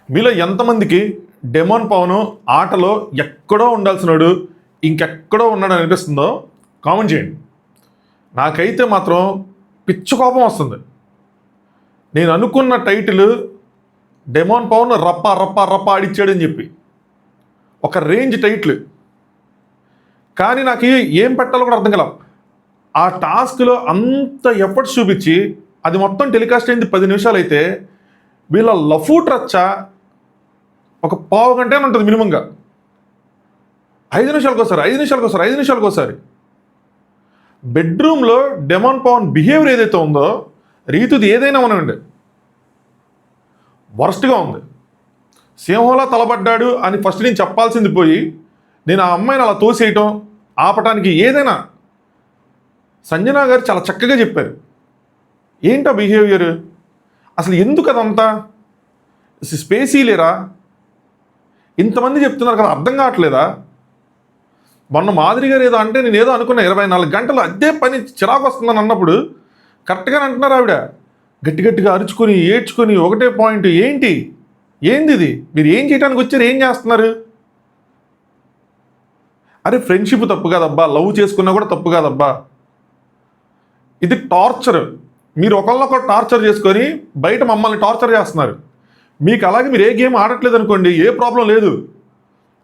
మీలో ఎంతమందికి డెమోన్ పవన్ ఆటలో ఎక్కడో ఉండాల్సినాడు ఇంకెక్కడో ఉన్నాడు అనిపిస్తుందో కామెంట్ చేయండి. నాకైతే మాత్రం పిచ్చి కోపం వస్తుంది. నేను అనుకున్న టైటిల్ డెమోన్ పవన్ రప్ప రప్ప రప్ప ఆడిచ్చాడని చెప్పి ఒక రేంజ్ టైటిల్, కానీ నాకు ఏం పెట్టాలో కూడా అర్థం కల. ఆ టాస్క్లో అంత ఎఫర్ట్స్ చూపించి అది మొత్తం టెలికాస్ట్ అయింది 10 నిమిషాలు అయితే వీళ్ళ లఫూట్ రచ్చ ఒక పావు గంట ఉంటుంది మినిమంగా. 5 నిమిషాలకు ఒకసారి బెడ్రూమ్లో డెమోన్ పవన్ బిహేవియర్ ఏదైతే ఉందో, రీతుది ఏదైనా ఉనండి, వర్స్ట్గా ఉంది. సింహంలా తలబడ్డాడు అని ఫస్ట్ నేను చెప్పాల్సింది పోయి నేను ఆ అమ్మాయిని అలా తోసేయటం ఆపటానికి ఏదైనా సంజన గారు చాలా చక్కగా చెప్పారు. ఏంటా బిహేవియర్, అసలు ఎందుకు అదంతా స్పేసీ లేరా? ఇంతమంది చెప్తున్నారు కదా, అర్థం కావట్లేదా? మొన్న మాదిరి గారు ఏదో అంటే నేను ఏదో అనుకున్నా, 24 గంటలు అదే పని చిరాకు వస్తుందని అన్నప్పుడు కరెక్ట్గానే అంటున్నారు ఆవిడ. గట్టిగా అరుచుకొని ఏడ్చుకొని ఒకటే పాయింట్, ఏంది ఇది, మీరు ఏం చేయడానికి వచ్చారు, ఏం చేస్తున్నారు? అరే ఫ్రెండ్షిప్ తప్పు కాదబ్బా, లవ్ చేసుకున్నా కూడా తప్పు కాదబ్బా. ఇది టార్చర్. మీరు ఒకళ్ళొకరు టార్చర్ చేసుకొని బయట మమ్మల్ని టార్చర్ చేస్తున్నారు. మీకు అలాగే మీరు ఏ గేమ్ ఆడట్లేదు అనుకోండి, ఏ ప్రాబ్లం లేదు.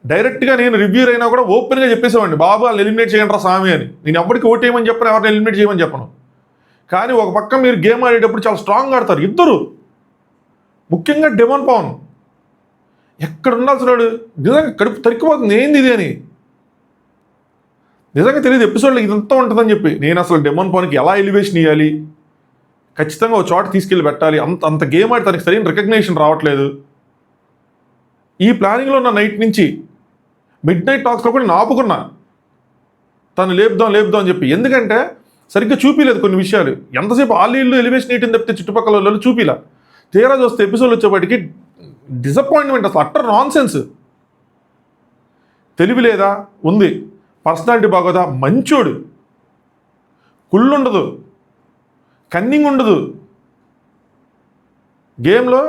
డైరెక్ట్గా నేను రివ్యూర్ అయినా కూడా ఓపెన్గా చెప్పేసేవాడిని, బాబు వాళ్ళని ఎలిమినేట్ చేయండి రా స్వామి అని. నేను ఎప్పటికీ ఓట్ చేయమని చెప్పను, ఎవరిని ఎలిమినేట్ చేయమని చెప్పను. కానీ ఒక పక్క మీరు గేమ్ ఆడేటప్పుడు చాలా స్ట్రాంగ్ ఆడతారు ఇద్దరు, ముఖ్యంగా డెమోన్ పవన్. ఎక్కడ ఉండాల్సినాడు, నిజంగా కడుపు తరికిపోతుంది ఏంది ఇది అని. నిజంగా తెలియదు ఎపిసోడ్లో ఇదంతా ఉంటుందని చెప్పి. నేను అసలు డెమోన్ పవన్కి ఎలా ఎలివేషన్ ఇవ్వాలి, ఖచ్చితంగా ఒక చోట తీసుకెళ్ళి పెట్టాలి, అంత గేమ్ ఆడి తనకి సరైన రికగ్నేషన్ రావట్లేదు. ఈ ప్లానింగ్లో ఉన్న నైట్ నుంచి మిడ్ నైట్ టాక్స్లో కూడా నేను ఆపుకున్నా, తను లేపుదాం అని చెప్పి. ఎందుకంటే సరిగ్గా చూపించలేదు కొన్ని విషయాలు. ఎంతసేపు ఇల్లు ఎలివేషన్ ఇయటం తప్పితే చుట్టుపక్కల వాళ్ళు చూపిలా. తీరా చూస్తే ఎపిసోడ్ వచ్చేప్పటికి డిసప్పాయింట్మెంట్, అసలు అట్టర్ నాన్ సెన్స్. తెలివి లేదా, ఉంది. పర్సనాలిటీ బాగోదా, మంచోడు. కుళ్ళు ఉండదు, కన్నింగ్ ఉండదు. గేమ్లో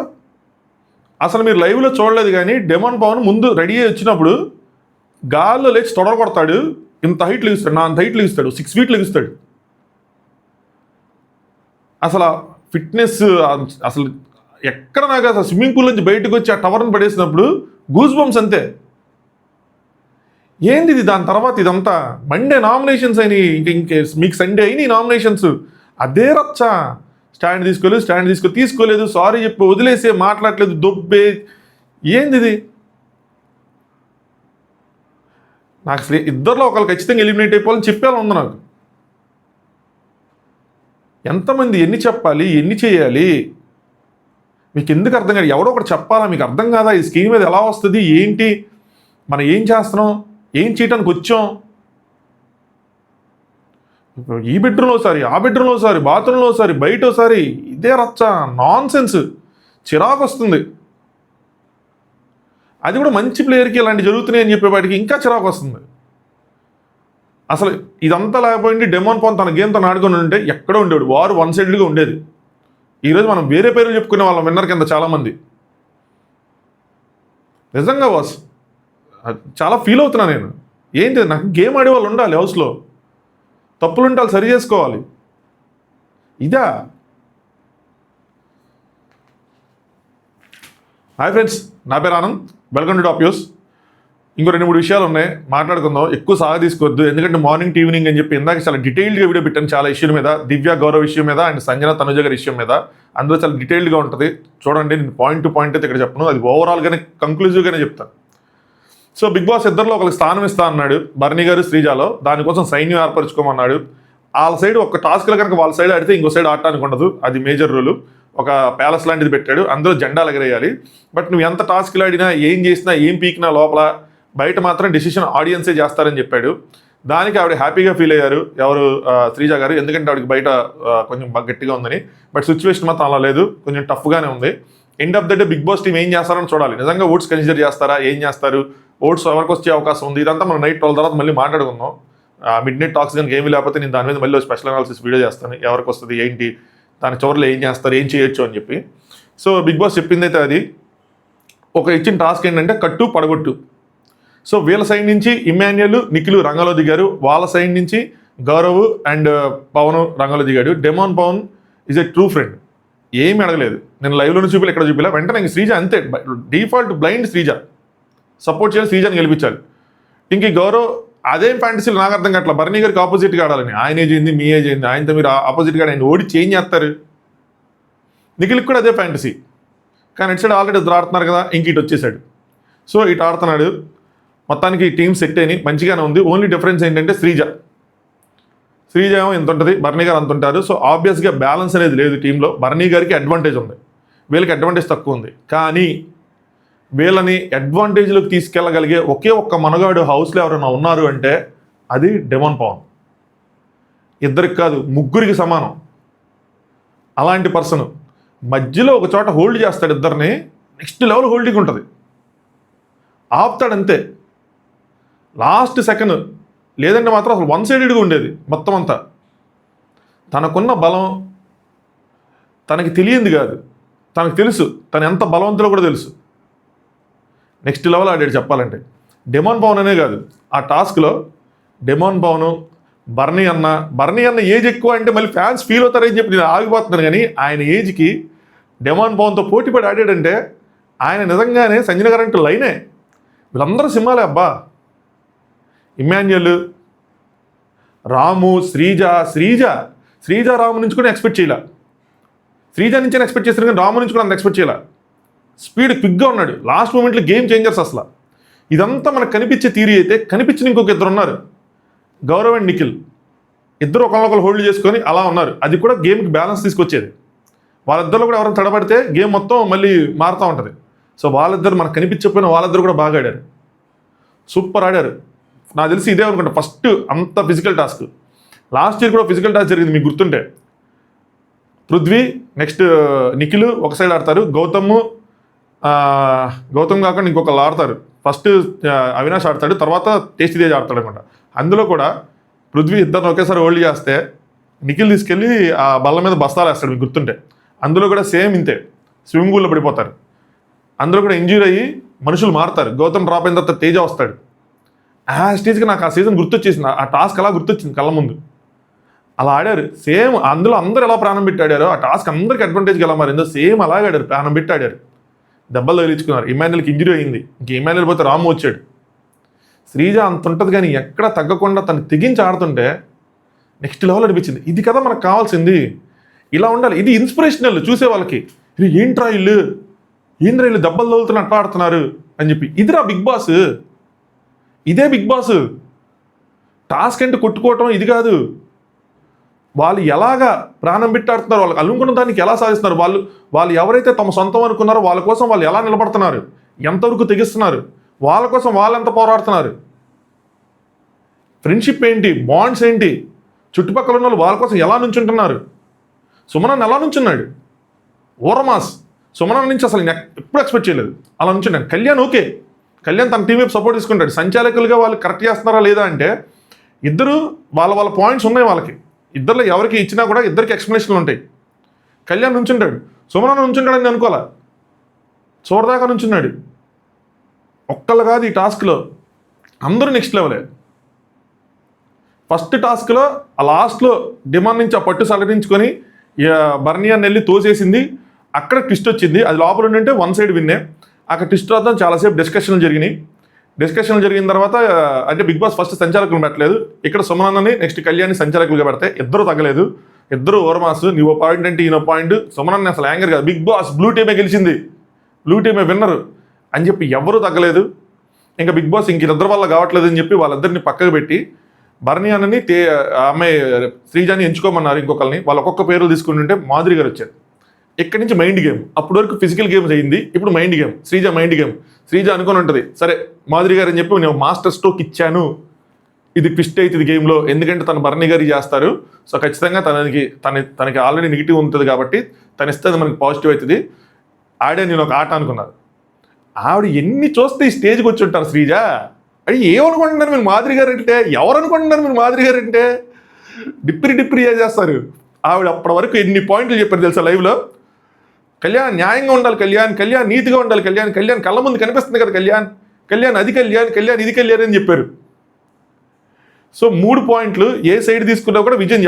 అసలు మీరు లైవ్లో చూడలేదు కానీ డెమోన్ పవన్ ముందు రెడీ అయ్యి వచ్చినప్పుడు గాల్లో లేచి తొడర కొడతాడు, ఇంత హైట్ లెగిస్తాడు, నా అంత హైట్ లెగిస్తాడు, 6 ఫీట్ లెగిస్తాడు. అసలు ఫిట్నెస్ అసలు ఎక్కడ నాకు అసలు స్విమ్మింగ్ పూల్ నుంచి బయటకు వచ్చి ఆ టవర్ని పడేసినప్పుడు గూస్ బంప్స్ అంతే. ఏంది ఇది? దాని తర్వాత ఇదంతా మండే నామినేషన్స్ అయినాయి, ఇంకే మీకు సండే అయినాయి నామినేషన్స్. అదే రచ్చ. స్టాండ్ తీసుకోలేదు, సారీ చెప్పి వదిలేసే, మాట్లాడలేదు, దొబ్బే. ఏంది ఇది? నాకు అసలు ఇద్దరిలో ఒకళ్ళు ఖచ్చితంగా ఎలిమినేట్ అయిపోవాలని చెప్పేలా ఉంది నాకు. ఎంతమంది ఎన్ని చెప్పాలి, ఎన్ని చేయాలి, మీకు ఎందుకు అర్థం కాదు? ఎవరో ఒకటి చెప్పాలా, మీకు అర్థం కాదా? ఈ స్క్రీన్ మీద ఎలా వస్తుంది, ఏంటి, మనం ఏం చేస్తున్నాం, ఏం చేయడానికి వచ్చాం? ఈ బెడ్రూమ్లో ఒకసారి, ఆ బెడ్రూమ్లో ఒకసారి, బాత్రూంలో ఒకసారి, బయట ఒకసారి, ఇదే రచ్చ, నాన్ సెన్స్, చిరాకు వస్తుంది. అది కూడా మంచి ప్లేయర్కి ఇలాంటి జరుగుతున్నాయి అని చెప్పేవాడికి ఇంకా చిరాకు వస్తుంది. అసలు ఇదంతా లేకపోయింది డెమోన్ పవన్ తన గేమ్ తను ఆడుకొని ఉంటే ఎక్కడో ఉండేవాడు, వారు వన్ సైడ్గా ఉండేది. ఈరోజు మనం వేరే పేర్లు చెప్పుకునే వాళ్ళం విన్నర్ కింద చాలామంది. నిజంగా వాస్ చాలా ఫీల్ అవుతున్నా నేను. ఏంటి, నాకు గేమ్ ఆడే వాళ్ళు ఉండాలి, హౌస్లో తప్పులు ఉండాలి, సరి చేసుకోవాలి. ఇదా? హాయ్ ఫ్రెండ్స్, నా పేరు Anand, welcome to top news. ఇంకో 2-3 విషయాలు ఉన్నాయి, మాట్లాడుకుందాం. ఎక్కువ సాగా తీసుకోవద్దు, ఎందుకంటే మార్నింగ్ ఈవినింగ్ అని చెప్పి ఇందాక చాలా డీటెయిల్డ్గా వీడియో పెట్టాను చాలా ఇష్యూల మీద, దివ్య గౌరవ్ ఇష్యూ మీద అండ్ సంజన తనుజ గారి ఇష్యూ మీద. అందులో చాలా డీటెయిల్డ్గా ఉంటుంది, చూడండి. నేను పాయింట్ టు పాయింట్ అయితే ఇక్కడ చెప్పను, అది ఓవరాల్గానే కంక్లూజివ్గానే చెప్తాను. సో బిగ్ బాస్ ఇద్దరిలో ఒకరికి స్థానం ఇస్తా అన్నాడు, భరణి గారు శ్రీజాలో. దానికోసం సైన్యం ఏర్పరచుకోమన్నాడు. వాళ్ళ సైడ్ ఒక టాస్క్లో కనుక వాళ్ళ సైడ్ ఆడితే ఇంకో సైడ్ ఆడటానికి ఉండదు, అది మేజర్ రూలు. ఒక ప్యాలెస్ లాంటిది పెట్టాడు, అందులో జెండాలు ఎగరేయాలి. బట్ నువ్వు ఎంత టాస్క్లు ఆడినా, ఏం చేసినా, ఏం పీకినా లోపల, బయట మాత్రం డెసిషన్ ఆడియన్సే చేస్తారని చెప్పాడు. దానికి ఆవిడ హ్యాపీగా ఫీల్ అయ్యారు, ఎవరు, శ్రీజ గారు. ఎందుకంటే ఆవిడకి బయట కొంచెం గట్టిగా ఉందని. బట్ సిచ్యువేషన్ మాత్రం అలా లేదు, కొంచెం టఫ్గానే ఉంది. End of the day big boss team ఏం చేస్తారని చూడాలి. నిజంగా ఓట్స్ కన్సిడర్ చేస్తారా, ఏం చేస్తారు, ఓట్స్ ఎవరికి వచ్చే అవకాశం ఉంది, ఇదంతా మనం నైట్ 12 తర్వాత మళ్ళీ మాట్లాడుకుందాం. మిడ్ నైట్ టాక్స్ కనుక ఏమీ లేకపోతే నేను దాని మీద మళ్ళీ స్పెషల్ అనాలిసిస్ వీడియో చేస్తాను, ఎవరికి వస్తుంది ఏంటి, దాని చివరిలో ఏం చేస్తారు, ఏం చేయొచ్చు అని చెప్పి. సో బిగ్ బాస్ చెప్పింది అయితే అది. ఒక ఇచ్చిన టాస్క్ ఏంటంటే కట్టు పడగొట్టు. సో వీళ్ళ సైడ్ నుంచి ఇమాన్యుయల్, నిఖిల్ రంగంలో దిగారు. వాళ్ళ సైడ్ నుంచి గౌరవ్ అండ్ పవన్ రంగంలో దిగాడు. Demon Pawan is a true friend. ఏమి అడగలేదు. నేను లైవ్లోనే చూపిలే, ఇక్కడ చూపిలే. వెంటనే ఇంక శ్రీజ అంతే, డిఫాల్ట్ బ్లైండ్ శ్రీజ. సపోర్ట్ చేయాలి, శ్రీజని గెలిపించాలి. ఇంక ఈ గౌరవ్ అదేం ఫ్యాంటసీలు నాకు అర్థం కావట్లా. బర్నీ గారికి ఆపోజిట్గా ఆడాలని. ఆయన ఏజ్ అయింది, మీ ఏజ్ అయింది, ఆయనతో మీరు ఆపోజిట్గా ఆయన ఓడి చేంజ్ చేస్తారు. నిఖిల్కి కూడా అదే ఫ్యాంటసీ. కానీ ఇటు సైడ్ ఆల్రెడీ ఇద్దరు ఆడుతున్నారు కదా, ఇంక ఇటు వచ్చేసాడు. సో ఇటు ఆడుతున్నాడు. మొత్తానికి టీం సెట్ అయినాయి, మంచిగానే ఉంది. ఓన్లీ డిఫరెన్స్ ఏంటంటే శ్రీజ ఏమో ఇంత ఉంటుంది, బర్నీ గారు అంత ఉంటారు. సో ఆబ్వియస్గా బ్యాలెన్స్ అనేది లేదు టీంలో. బర్నీ గారికి అడ్వాంటేజ్ ఉంది, వీళ్ళకి అడ్వాంటేజ్ తక్కువ ఉంది. కానీ వీళ్ళని అడ్వాంటేజ్లోకి తీసుకెళ్ళగలిగే ఒకే ఒక్క మనగాడు హౌస్లో ఎవరైనా ఉన్నారు అంటే అది డెమాన్ పవన్. ఇద్దరికి కాదు, ముగ్గురికి సమానం. అలాంటి పర్సన్ మధ్యలో ఒక చోట హోల్డ్ చేస్తాడు ఇద్దరిని, నెక్స్ట్ లెవెల్ హోల్డింగ్ ఉంటుంది. ఆపుతాడంతే లాస్ట్ సెకండ్. లేదంటే మాత్రం అసలు వన్ సైడెడ్గా ఉండేది మొత్తం అంతా. తనకున్న బలం తనకి తెలియంది కాదు, తనకు తెలుసు. తను ఎంత బలవంతులో కూడా తెలుసు. నెక్స్ట్ లెవెల్ ఆడాడు చెప్పాలంటే. డెమాన్ పవన్ అనే కాదు, ఆ టాస్క్లో డెమాన్ పవన్, బర్నీ అన్న ఏజ్ ఎక్కువ అంటే మళ్ళీ ఫ్యాన్స్ ఫీల్ అవుతారని చెప్పి నేను ఆగిపోతున్నాను. కానీ ఆయన ఏజ్కి డెమాన్ పవన్తో పోటీపడి ఆడాడంటే ఆయన నిజంగానే సంజన గారంటూ లైనే. వీళ్ళందరూ సింహాలే అబ్బా. ఇమాన్యుయల్, రాము, శ్రీజ రాము నుంచి కూడా ఎక్స్పెక్ట్ చేయాల. శ్రీజ నుంచి ఎక్స్పెక్ట్ చేస్తారు కానీ రాము నుంచి కూడా అంత ఎక్స్పెక్ట్ చేయాల. స్పీడ్ క్విక్గా ఉన్నాడు. లాస్ట్ మూమెంట్లో గేమ్ చేంజర్స్ అసలు. ఇదంతా మనకు కనిపించే థియరీ అయితే కనిపించిన ఇంకొక ఇద్దరు ఉన్నారు, గౌరవ్ అండ్ నిఖిల్. ఇద్దరు ఒకరినొకరు హోల్డ్ చేసుకొని అలా ఉన్నారు. అది కూడా గేమ్కి బ్యాలెన్స్ తీసుకొచ్చేది. వాళ్ళిద్దరు కూడా ఎవరైనా తడబడితే గేమ్ మొత్తం మళ్ళీ మారుతూ ఉంటుంది. సో వాళ్ళిద్దరు మనకు కనిపించకపోయినా వాళ్ళిద్దరు కూడా బాగా ఆడారు, సూపర్ ఆడారు. నాకు తెలిసి ఇదే అనుకుంటా ఫస్ట్ అంత ఫిజికల్ టాస్క్. లాస్ట్ ఇయర్ కూడా ఫిజికల్ టాస్క్ జరిగింది మీకు గుర్తుంటే. పృథ్వీ నెక్స్ట్ నిఖిల్ ఒక సైడ్ ఆడతారు, గౌతమ్ కాకుండా ఇంకొకళ్ళు ఆడతారు. ఫస్ట్ అవినాష్ ఆడతాడు, తర్వాత టేస్టీ తేజ్ ఆడతాడు అనమాట. అందులో కూడా పృథ్వీ ఇద్దరిని ఒకేసారి హోల్డ్ చేస్తే నిఖిల్ తీసుకెళ్ళి ఆ బల్ల మీద బస్తాలు వేస్తాడు మీకు గుర్తుంటే. అందులో కూడా సేమ్ ఇంతే, స్విమ్మింగ్ పూల్లో పడిపోతారు. అందులో కూడా ఇంజ్యూరీ అయ్యి మనుషులు మారుతారు. గౌతమ్ డ్రాప్ అయిన తర్వాత తేజ వస్తాడు. ఆ స్టేజ్కి నాకు ఆ సీజన్ గుర్తొచ్చేసింది, ఆ టాస్క్ అలా గుర్తొచ్చింది కళ్ళ ముందు. అలా ఆడారు సేమ్. అందులో అందరూ ఎలా ప్రాణం పెట్టి ఆడారో ఆ టాస్క్ అందరికి అడ్వాంటేజ్కి ఎలా మారిందో సేమ్ అలాగే ఆడారు, ప్రాణం పెట్టి ఆడారు. దెబ్బలు తగిలించుకున్నారు. ఇమాన్యుయల్కి ఇంజరీ అయింది, ఇంక ఇమాన్యుయల్ పోతే రాము వచ్చాడు. శ్రీజ అంత ఉంటుంది కానీ ఎక్కడ తగ్గకుండా తను తెగించి ఆడుతుంటే నెక్స్ట్ లెవెల్ అనిపించింది. ఇది కదా మనకు కావాల్సింది, ఇలా ఉండాలి. ఇది ఇన్స్పిరేషనల్ చూసే వాళ్ళకి. ఇది ఏంట్రా ఇల్లు దెబ్బలు తగులుతున్న అట్లా ఆడుతున్నారు అని చెప్పి. ఇదిరా బిగ్ బాస్, ఇదే బిగ్ బాస్. టాస్క్ అంటే కొట్టుకోవటం ఇది కాదు. వాళ్ళు ఎలాగా ప్రాణం పెట్టి ఆడుతున్నారు, వాళ్ళకి అనుకున్న దానికి ఎలా సాధిస్తున్నారు, వాళ్ళు ఎవరైతే తమ సొంతం అనుకున్నారో వాళ్ళ కోసం వాళ్ళు ఎలా నిలబడుతున్నారు, ఎంతవరకు తెగిస్తున్నారు, వాళ్ళ కోసం వాళ్ళు ఎంత పోరాడుతున్నారు, ఫ్రెండ్షిప్ ఏంటి, బాండ్స్ ఏంటి, చుట్టుపక్కల ఉన్న వాళ్ళు వాళ్ళ కోసం ఎలా నుంచుంటున్నారు. సుమనన్ ఎలా నుంచున్నాడు, ఓరమాస్. సుమనన్ నుంచి అసలు ఎప్పుడు ఎక్స్పెక్ట్ చేయలేదు అలా నుంచున్నాడు. కళ్యాణ్ ఓకే, కళ్యాణ్ తన టీం వైపు సపోర్ట్ తీసుకుంటాడు. సంచాలకులుగా వాళ్ళు కరెక్ట్ చేస్తున్నారా లేదా అంటే ఇద్దరు వాళ్ళ పాయింట్స్ ఉన్నాయి వాళ్ళకి. ఇద్దరిలో ఎవరికి ఇచ్చినా కూడా ఇద్దరికి ఎక్స్ప్లెనేషన్లు ఉంటాయి. కళ్యాణ్ నుంచుంటాడు, సుమనన్ నుంచుంటాడని అనుకోవాలా, చూడదాకా నుంచున్నాడు. ఒక్కళ్ళు కాదు ఈ టాస్క్లో, అందరూ నెక్స్ట్ లెవెలే. ఫస్ట్ టాస్క్లో ఆ లాస్ట్లో డిమాండ్ నుంచి ఆ పట్టు సలరించుకొని బర్నీ అని వెళ్ళి తోసేసింది. అక్కడ ట్విస్ట్ వచ్చింది. అది లోపల ఉంటే వన్ సైడ్ విన్నే. అక్కడ ట్విస్ట్ వద్దాం చాలాసేపు డిస్కషన్లు జరిగినాయి. డిస్కషన్లు జరిగిన తర్వాత అంటే బిగ్ బాస్ ఫస్ట్ సంచాలకులు పెట్టలేదు. ఇక్కడ సుమనన్నని నెక్స్ట్ కళ్యాణ్ని సంచాలకులుగా పెడితే ఇద్దరు తగ్గలేదు. ఇద్దరు ఓవర్మాస్. నీవో పాయింట్ అంటే ఈయన పాయింట్. సుమనన్న అసలు యాంగర్ కాదు. బిగ్ బాస్ బ్లూ టీమే గెలిచింది, బ్లూ టీమే విన్నరు అని చెప్పి ఎవరూ తగ్గలేదు. ఇంకా బిగ్ బాస్ ఇంక ఇద్దరు వల్ల కావట్లేదు అని చెప్పి వాళ్ళిద్దరిని పక్కకు పెట్టి బర్నీ అన్నని అమ్మాయి శ్రీజాని ఎంచుకోమన్నారు. ఇంకొకరిని వాళ్ళు ఒక్కొక్క పేర్లు తీసుకుంటుంటే మాధురి గారు వచ్చారు. ఇక్కడి నుంచి మైండ్ గేమ్. అప్పటి వరకు ఫిజికల్ గేమ్స్ అయింది, ఇప్పుడు mind game. Sreeja mind game. Sreeja అనుకుని ఉంటుంది, సరే మాధురి గారు అని చెప్పి నేను మాస్టర్ స్ట్రోక్ ఇచ్చాను, ఇది ట్విస్ట్ అవుతుంది గేమ్లో, ఎందుకంటే తను బర్నీ గారు చేస్తారు. సో ఖచ్చితంగా తనకి ఆల్రెడీ నెగిటివ్ ఉంటుంది కాబట్టి తను ఇస్తే మనకి పాజిటివ్ అవుతుంది. ఆడే నేను ఒక ఆట అనుకున్నారు. ఆవిడ ఎన్ని చూస్తే ఈ స్టేజ్కి వచ్చి ఉంటారు శ్రీజ. అది ఏమనుకుంటున్నారు మీరు మాధురి గారు అంటే, ఎవరు అనుకుంటున్నారు మీరు మాధురి గారు అంటే, డిప్రి చేస్తారు. ఆవిడ అప్పటి వరకు ఎన్ని పాయింట్లు చెప్పారు తెలుసా లైవ్లో. కళ్యాణ్ న్యాయంగా ఉండాలి, కళ్యాణ్ నీతిగా ఉండాలి, కళ్యాణ్ కళ్ళ ముందు కనిపిస్తుంది కదా, కళ్యాణ్ అది కళ్యాణ్ ఇది కళ్యాణ్ అని చెప్పారు. సో 3 పాయింట్లు ఏ సైడ్ తీసుకున్నా కూడా విజయం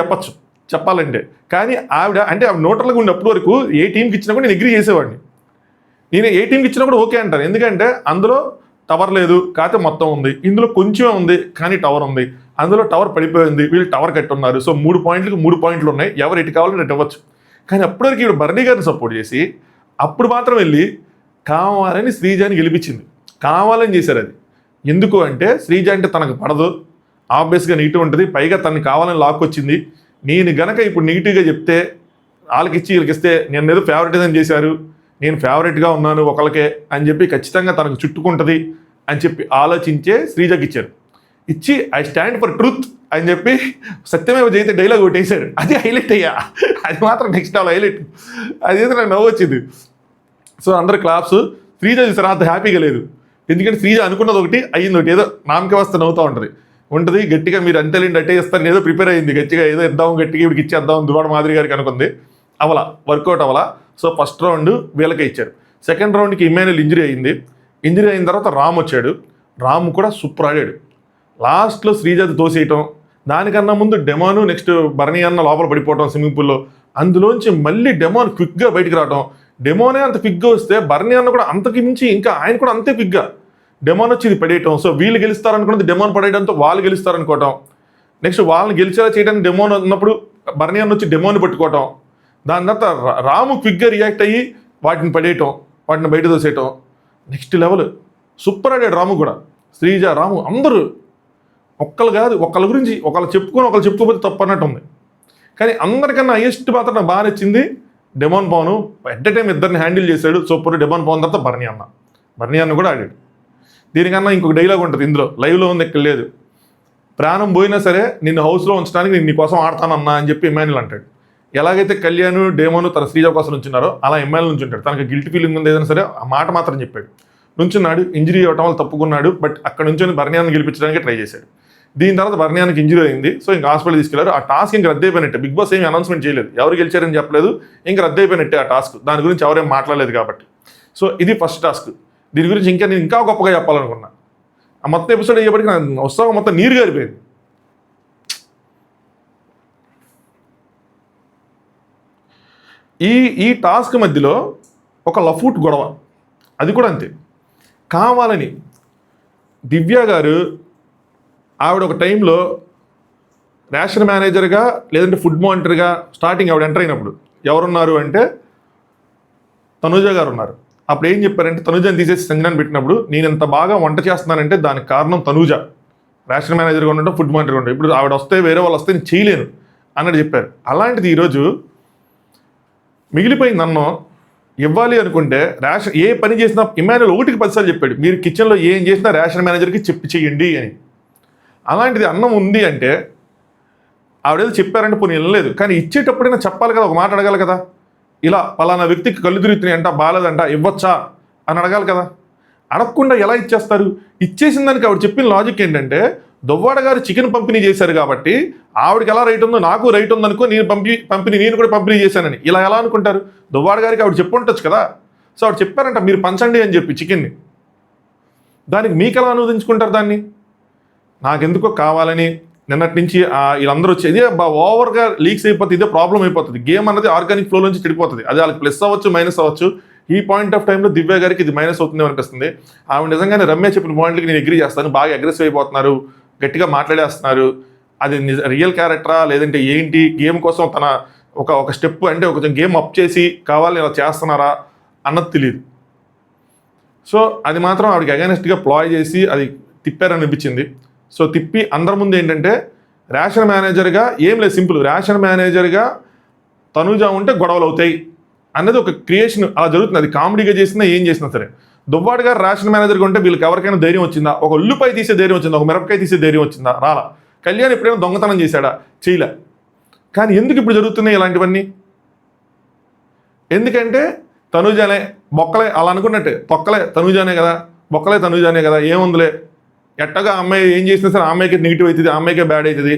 చెప్పాలంటే. కానీ ఆవిడ న్యూట్రల్గా ఉన్నప్పటి వరకు ఏ టీంకి ఇచ్చినా కూడా నేను అగ్రీ చేసేవాడిని. నేను ఏ టీంకి ఇచ్చినా కూడా ఓకే అంటాను. ఎందుకంటే అందులో టవర్ లేదు కాకపోతే మొత్తం ఉంది, ఇందులో కొంచెమే ఉంది కానీ టవర్ ఉంది, అందులో టవర్ పడిపోయింది, వీళ్ళు టవర్ కట్టున్నారు. సో 3 పాయింట్లకు 3 పాయింట్లు ఉన్నాయి, ఎవరు ఎటు కావాలని ఎటు ఇవ్వచ్చు. కానీ అప్పటివరకు ఈవిడ భరణి గారిని సపోర్ట్ చేసి అప్పుడు మాత్రం వెళ్ళి కావాలని శ్రీజాని గెలిపించింది. కావాలని చేశారు అది. ఎందుకు అంటే శ్రీజ అంటే తనకు పడదు, ఆబ్వియస్గా నెగిటివ్ ఉంటుంది, పైగా తనని కావాలని లాక్కొచ్చింది. నేను గనక ఇప్పుడు నెగిటివ్గా చెప్తే వాళ్ళకిచ్చి వీళ్ళకిస్తే నేను ఏదో ఫేవరెటిజం చేశారు, నేను ఫేవరెట్గా ఉన్నాను ఒకళ్ళకే అని చెప్పి ఖచ్చితంగా తనకు చుట్టుకుంటుంది అని చెప్పి ఆలోచించే శ్రీజకి ఇచ్చారు. ఇచ్చి ఐ స్టాండ్ ఫర్ ట్రూత్ అని చెప్పి సత్యమేవ జయతే డైలాగ్ ఒకటి వేసాడు. అది హైలైట్ అయ్యా, అది మాత్రం నెక్స్ట్ హైలైట్. అదైతే నాకు నవ్వు వచ్చింది. సో అందరు క్లాప్స్. శ్రీజ చూసారు అంత హ్యాపీగా లేదు, ఎందుకంటే శ్రీజ అనుకున్నది ఒకటి అయ్యింది ఒకటి, ఏదో నామకే వస్తే నవ్వుతూ ఉంటుంది గట్టిగా. మీరు అంతేలేండి అట్టే ఇస్తారు, ఏదో ప్రిపేర్ అయింది గట్టిగా, ఏదో ఇద్దాం గట్టిగా ఇక్కడికి ఇచ్చేద్దాం దువాడ మాదిరి గారికి అనుకుంది. అవలా వర్కౌట్ అవలా. సో ఫస్ట్ రౌండ్ వీళ్ళకే ఇచ్చారు. సెకండ్ రౌండ్కి ఇమాన్యుల్ ఇంజరీ అయింది. ఇంజరీ అయిన తర్వాత రామ్ వచ్చాడు. రామ్ కూడా సూపర్ ఆడాడు. లాస్ట్లో శ్రీజాతి తోసేయటం, దానికన్నా ముందు డెమాను నెక్స్ట్ బర్నీ అన్న లోపల పడిపోవటం స్విమ్మింగ్ పూల్లో, అందులోంచి మళ్ళీ డెమాన్ క్విక్గా బయటికి రావటం. డెమోనే అంత క్విక్గా వస్తే బర్నీ అన్న కూడా అంతకి మించి ఇంకా ఆయన కూడా అంతే క్విక్గా డెమోన్ వచ్చి ఇది పడేయటం. సో వీళ్ళు గెలుస్తారనుకున్నది డెమోన్ పడేయడంతో వాళ్ళు గెలుస్తారనుకోవటం. నెక్స్ట్ వాళ్ళని గెలిచేలా చేయడానికి డెమోన్ ఉన్నప్పుడు బర్నీ అన్న వచ్చి డెమోని పట్టుకోవటం. దాని తర్వాత రాము క్విక్గా రియాక్ట్ అయ్యి వాటిని పడేయటం, వాటిని బయట తోసేయటం. నెక్స్ట్ లెవెల్ సూపర్ ఆడాడు రాము కూడా. శ్రీజ రాము అందరూ ఒక్కళ్ళు కాదు, ఒకళ్ళ గురించి ఒకళ్ళు చెప్పుకోకపోతే తప్పు అన్నట్టు ఉంది. కానీ అందరికన్నా హైయెస్ట్ మాత్రం నాకు బాగా నచ్చింది డెమాన్ పవన్. ఎట్ టైం ఇద్దరిని హ్యాండిల్ చేశాడు సూపర్. డెమాన్ పవన్ తర్వాత బర్నీ అన్న కూడా ఆడాడు. దీనికన్నా ఇంకొక డైలాగ్ ఉంటుంది ఇందులో, లైవ్లో ఉంది, ఎక్కడ లేదు. ప్రాణం పోయినా సరే నిన్ను హౌస్లో ఉంచడానికి నేను నీకోసం ఆడతానన్నా అని చెప్పి ఇమాన్యుల్ అంటాడు. ఎలాగైతే కళ్యాణ్ డేమోను తన శ్రీజ కోసం నుంచున్నారో అలా ఇమాన్యుల్ నుంచి ఉంటాడు. తనకు గిల్టీ ఫీలింగ్ ఉంది ఏదైనా సరే ఆ మాట మాత్రం చెప్పాడు. నుంచున్నాడు, ఇంజరీ అవ్వటం వల్ల తప్పుకున్నాడు, బట్ అక్కడ నుంచి బర్నియాన్ని గెలిపించడానికి ట్రై చేశాడు. దీని తర్వాత బర్నియానికి ఇంజరీ అయింది. సో ఇంకా హాస్పిటల్ తీసుకెళ్లారు. ఆ టాస్క్ ఇంకా రద్దు అయిపోయినట్టే. బిగ్ బాస్ ఏమి అనౌన్స్మెంట్ చేయలేదు, ఎవరు గెలిచారని చెప్పలేదు, ఇంకా రద్దు అయిపోయినట్టే ఆ టాస్క్. దాని గురించి ఎవరేం మాట్లాడలేదు కాబట్టి. సో ఇది ఫస్ట్ టాస్క్. దీని గురించి నేను ఇంకా గొప్పగా చెప్పాలనుకున్నా. ఆ మొత్తం ఎపిసోడ్ అయ్యేప్పటికి నా ఉత్సాహం మొత్తం నీరు గారిపోయింది. ఈ టాస్క్ మధ్యలో ఒక లఫూట్ గొడవ, అది కూడా అంతే. కావాలని దివ్య గారు ఆవిడ ఒక టైంలో రేషన్ మేనేజర్గా లేదంటే ఫుడ్ మానిటర్గా స్టార్టింగ్ ఆవిడ ఎంటర్ అయినప్పుడు ఎవరున్నారు అంటే తనుజ గారు ఉన్నారు. అప్పుడు ఏం చెప్పారంటే తనుజని తీసేసి సంజనాన్ని పెట్టినప్పుడు నేను ఇంత బాగా వంట చేస్తున్నానంటే దానికి కారణం తనుజ. రేషన్ మేనేజర్గా ఉండటం, ఫుడ్ మానిటర్గా ఉండటం. ఇప్పుడు ఆవిడ వస్తే వేరే వాళ్ళు వస్తే నేను చేయలేను అన్నట్టు చెప్పారు. అలాంటిది ఈరోజు మిగిలిపోయింది అన్నం ఇవ్వాలి అనుకుంటే రేషన్ ఏ పని చేసినా ఇమాన్యుల్ 1కి 10 సార్లు చెప్పాడు, మీరు కిచెన్లో ఏం చేసినా రేషన్ మేనేజర్కి చెప్పి చేయండి అని. అలాంటిది అన్నం ఉంది అంటే ఆవిడేదో చెప్పారంటే పోనీ వెళ్ళలేదు, కానీ ఇచ్చేటప్పుడైనా చెప్పాలి కదా, ఒక మాట అడగాలి కదా. ఇలా పలానా వ్యక్తికి కళ్ళు తిరుగుతున్నాయి అంట, బాగాలేదంట, ఇవ్వచ్చా అని అడగాలి కదా. అడగకుండా ఎలా ఇచ్చేస్తారు? ఇచ్చేసిన దానికి ఆవిడ చెప్పిన లాజిక్ ఏంటంటే దువ్వాడ గారు చికెన్ పంపిణీ చేశారు కాబట్టి ఆవిడకి ఎలా రైట్ ఉందో నాకు రైట్ ఉందనుకో, నేను కూడా పంపిణీ చేశానని. ఇలా ఎలా అనుకుంటారు? దువ్వాడ గారికి ఆవిడ చెప్పుంటచ్చు కదా. సో ఆవిడ చెప్పారంట మీరు పంచండి అని చెప్పి చికెన్ని. దానికి మీకు ఎలా అనువదించుకుంటారు దాన్ని? నాకెందుకో కావాలని నిన్నటి నుంచి వీళ్ళందరూ వచ్చేది ఓవర్గా లీక్స్ అయిపోతుంది. ఇదే ప్రాబ్లం అయిపోతుంది. గేమ్ అన్నది ఆర్గానిక్ ఫ్లో నుంచి చెడిపోతుంది. అది వాళ్ళకి ప్లస్ అవ్వచ్చు, మైనస్ అవ్వచ్చు. ఈ పాయింట్ ఆఫ్ టైంలో దివ్య గారికి ఇది మైనస్ అవుతుంది అనిపిస్తుంది. ఆవిడ నిజంగానే రమ్య చెప్పిన పాయింట్లకి నేను అగ్రీ చేస్తాను. బాగా అగ్రెసివ్ అయిపోతున్నారు, గట్టిగా మాట్లాడేస్తున్నారు. అది రియల్ క్యారెక్టరా లేదంటే ఏంటి, గేమ్ కోసం తన ఒక స్టెప్ అంటే ఒక గేమ్ అప్ చేసి కావాలని ఇలా చేస్తున్నారా అన్నది తెలియదు. సో అది మాత్రం ఆవిడకి అగైనెస్ట్గా ప్లాయ్ చేసి అది తిప్పారనిపించింది. సో తిప్పి అందరి ముందు ఏంటంటే రేషన్ మేనేజర్గా ఏం లేదు, సింపుల్, రేషన్ మేనేజర్గా తనుజ ఉంటే గొడవలు అవుతాయి అన్నది ఒక క్రియేషన్ అలా జరుగుతుంది. అది కామెడీగా చేసినా ఏం చేసినా సరే. దువ్వాడ గారు రేషన్ మేనేజర్గా ఉంటే వీళ్ళకి ఎవరికైనా ధైర్యం వచ్చిందా? ఒక ఉల్లిపాయ తీసే ధైర్యం వచ్చిందా? ఒక మిరపకాయ తీసే ధైర్యం వచ్చిందా? రాలా. కళ్యాణ్ ఎప్పుడైనా దొంగతనం చేశాడా? చేయలే. కానీ ఎందుకు ఇప్పుడు జరుగుతున్నాయి ఇలాంటివన్నీ? ఎందుకంటే తనుజానే బొక్కలే, అలా అనుకున్నట్టే తొక్కలే తనుజానే కదా, బొక్కలే తనుజానే కదా, ఏముందిలే, ఎట్టగా అమ్మాయి ఏం చేసినా సరే ఆ అమ్మాయికే నెగిటివ్ అవుతుంది, ఆ అమ్మాయికే బ్యాడ్ అవుతుంది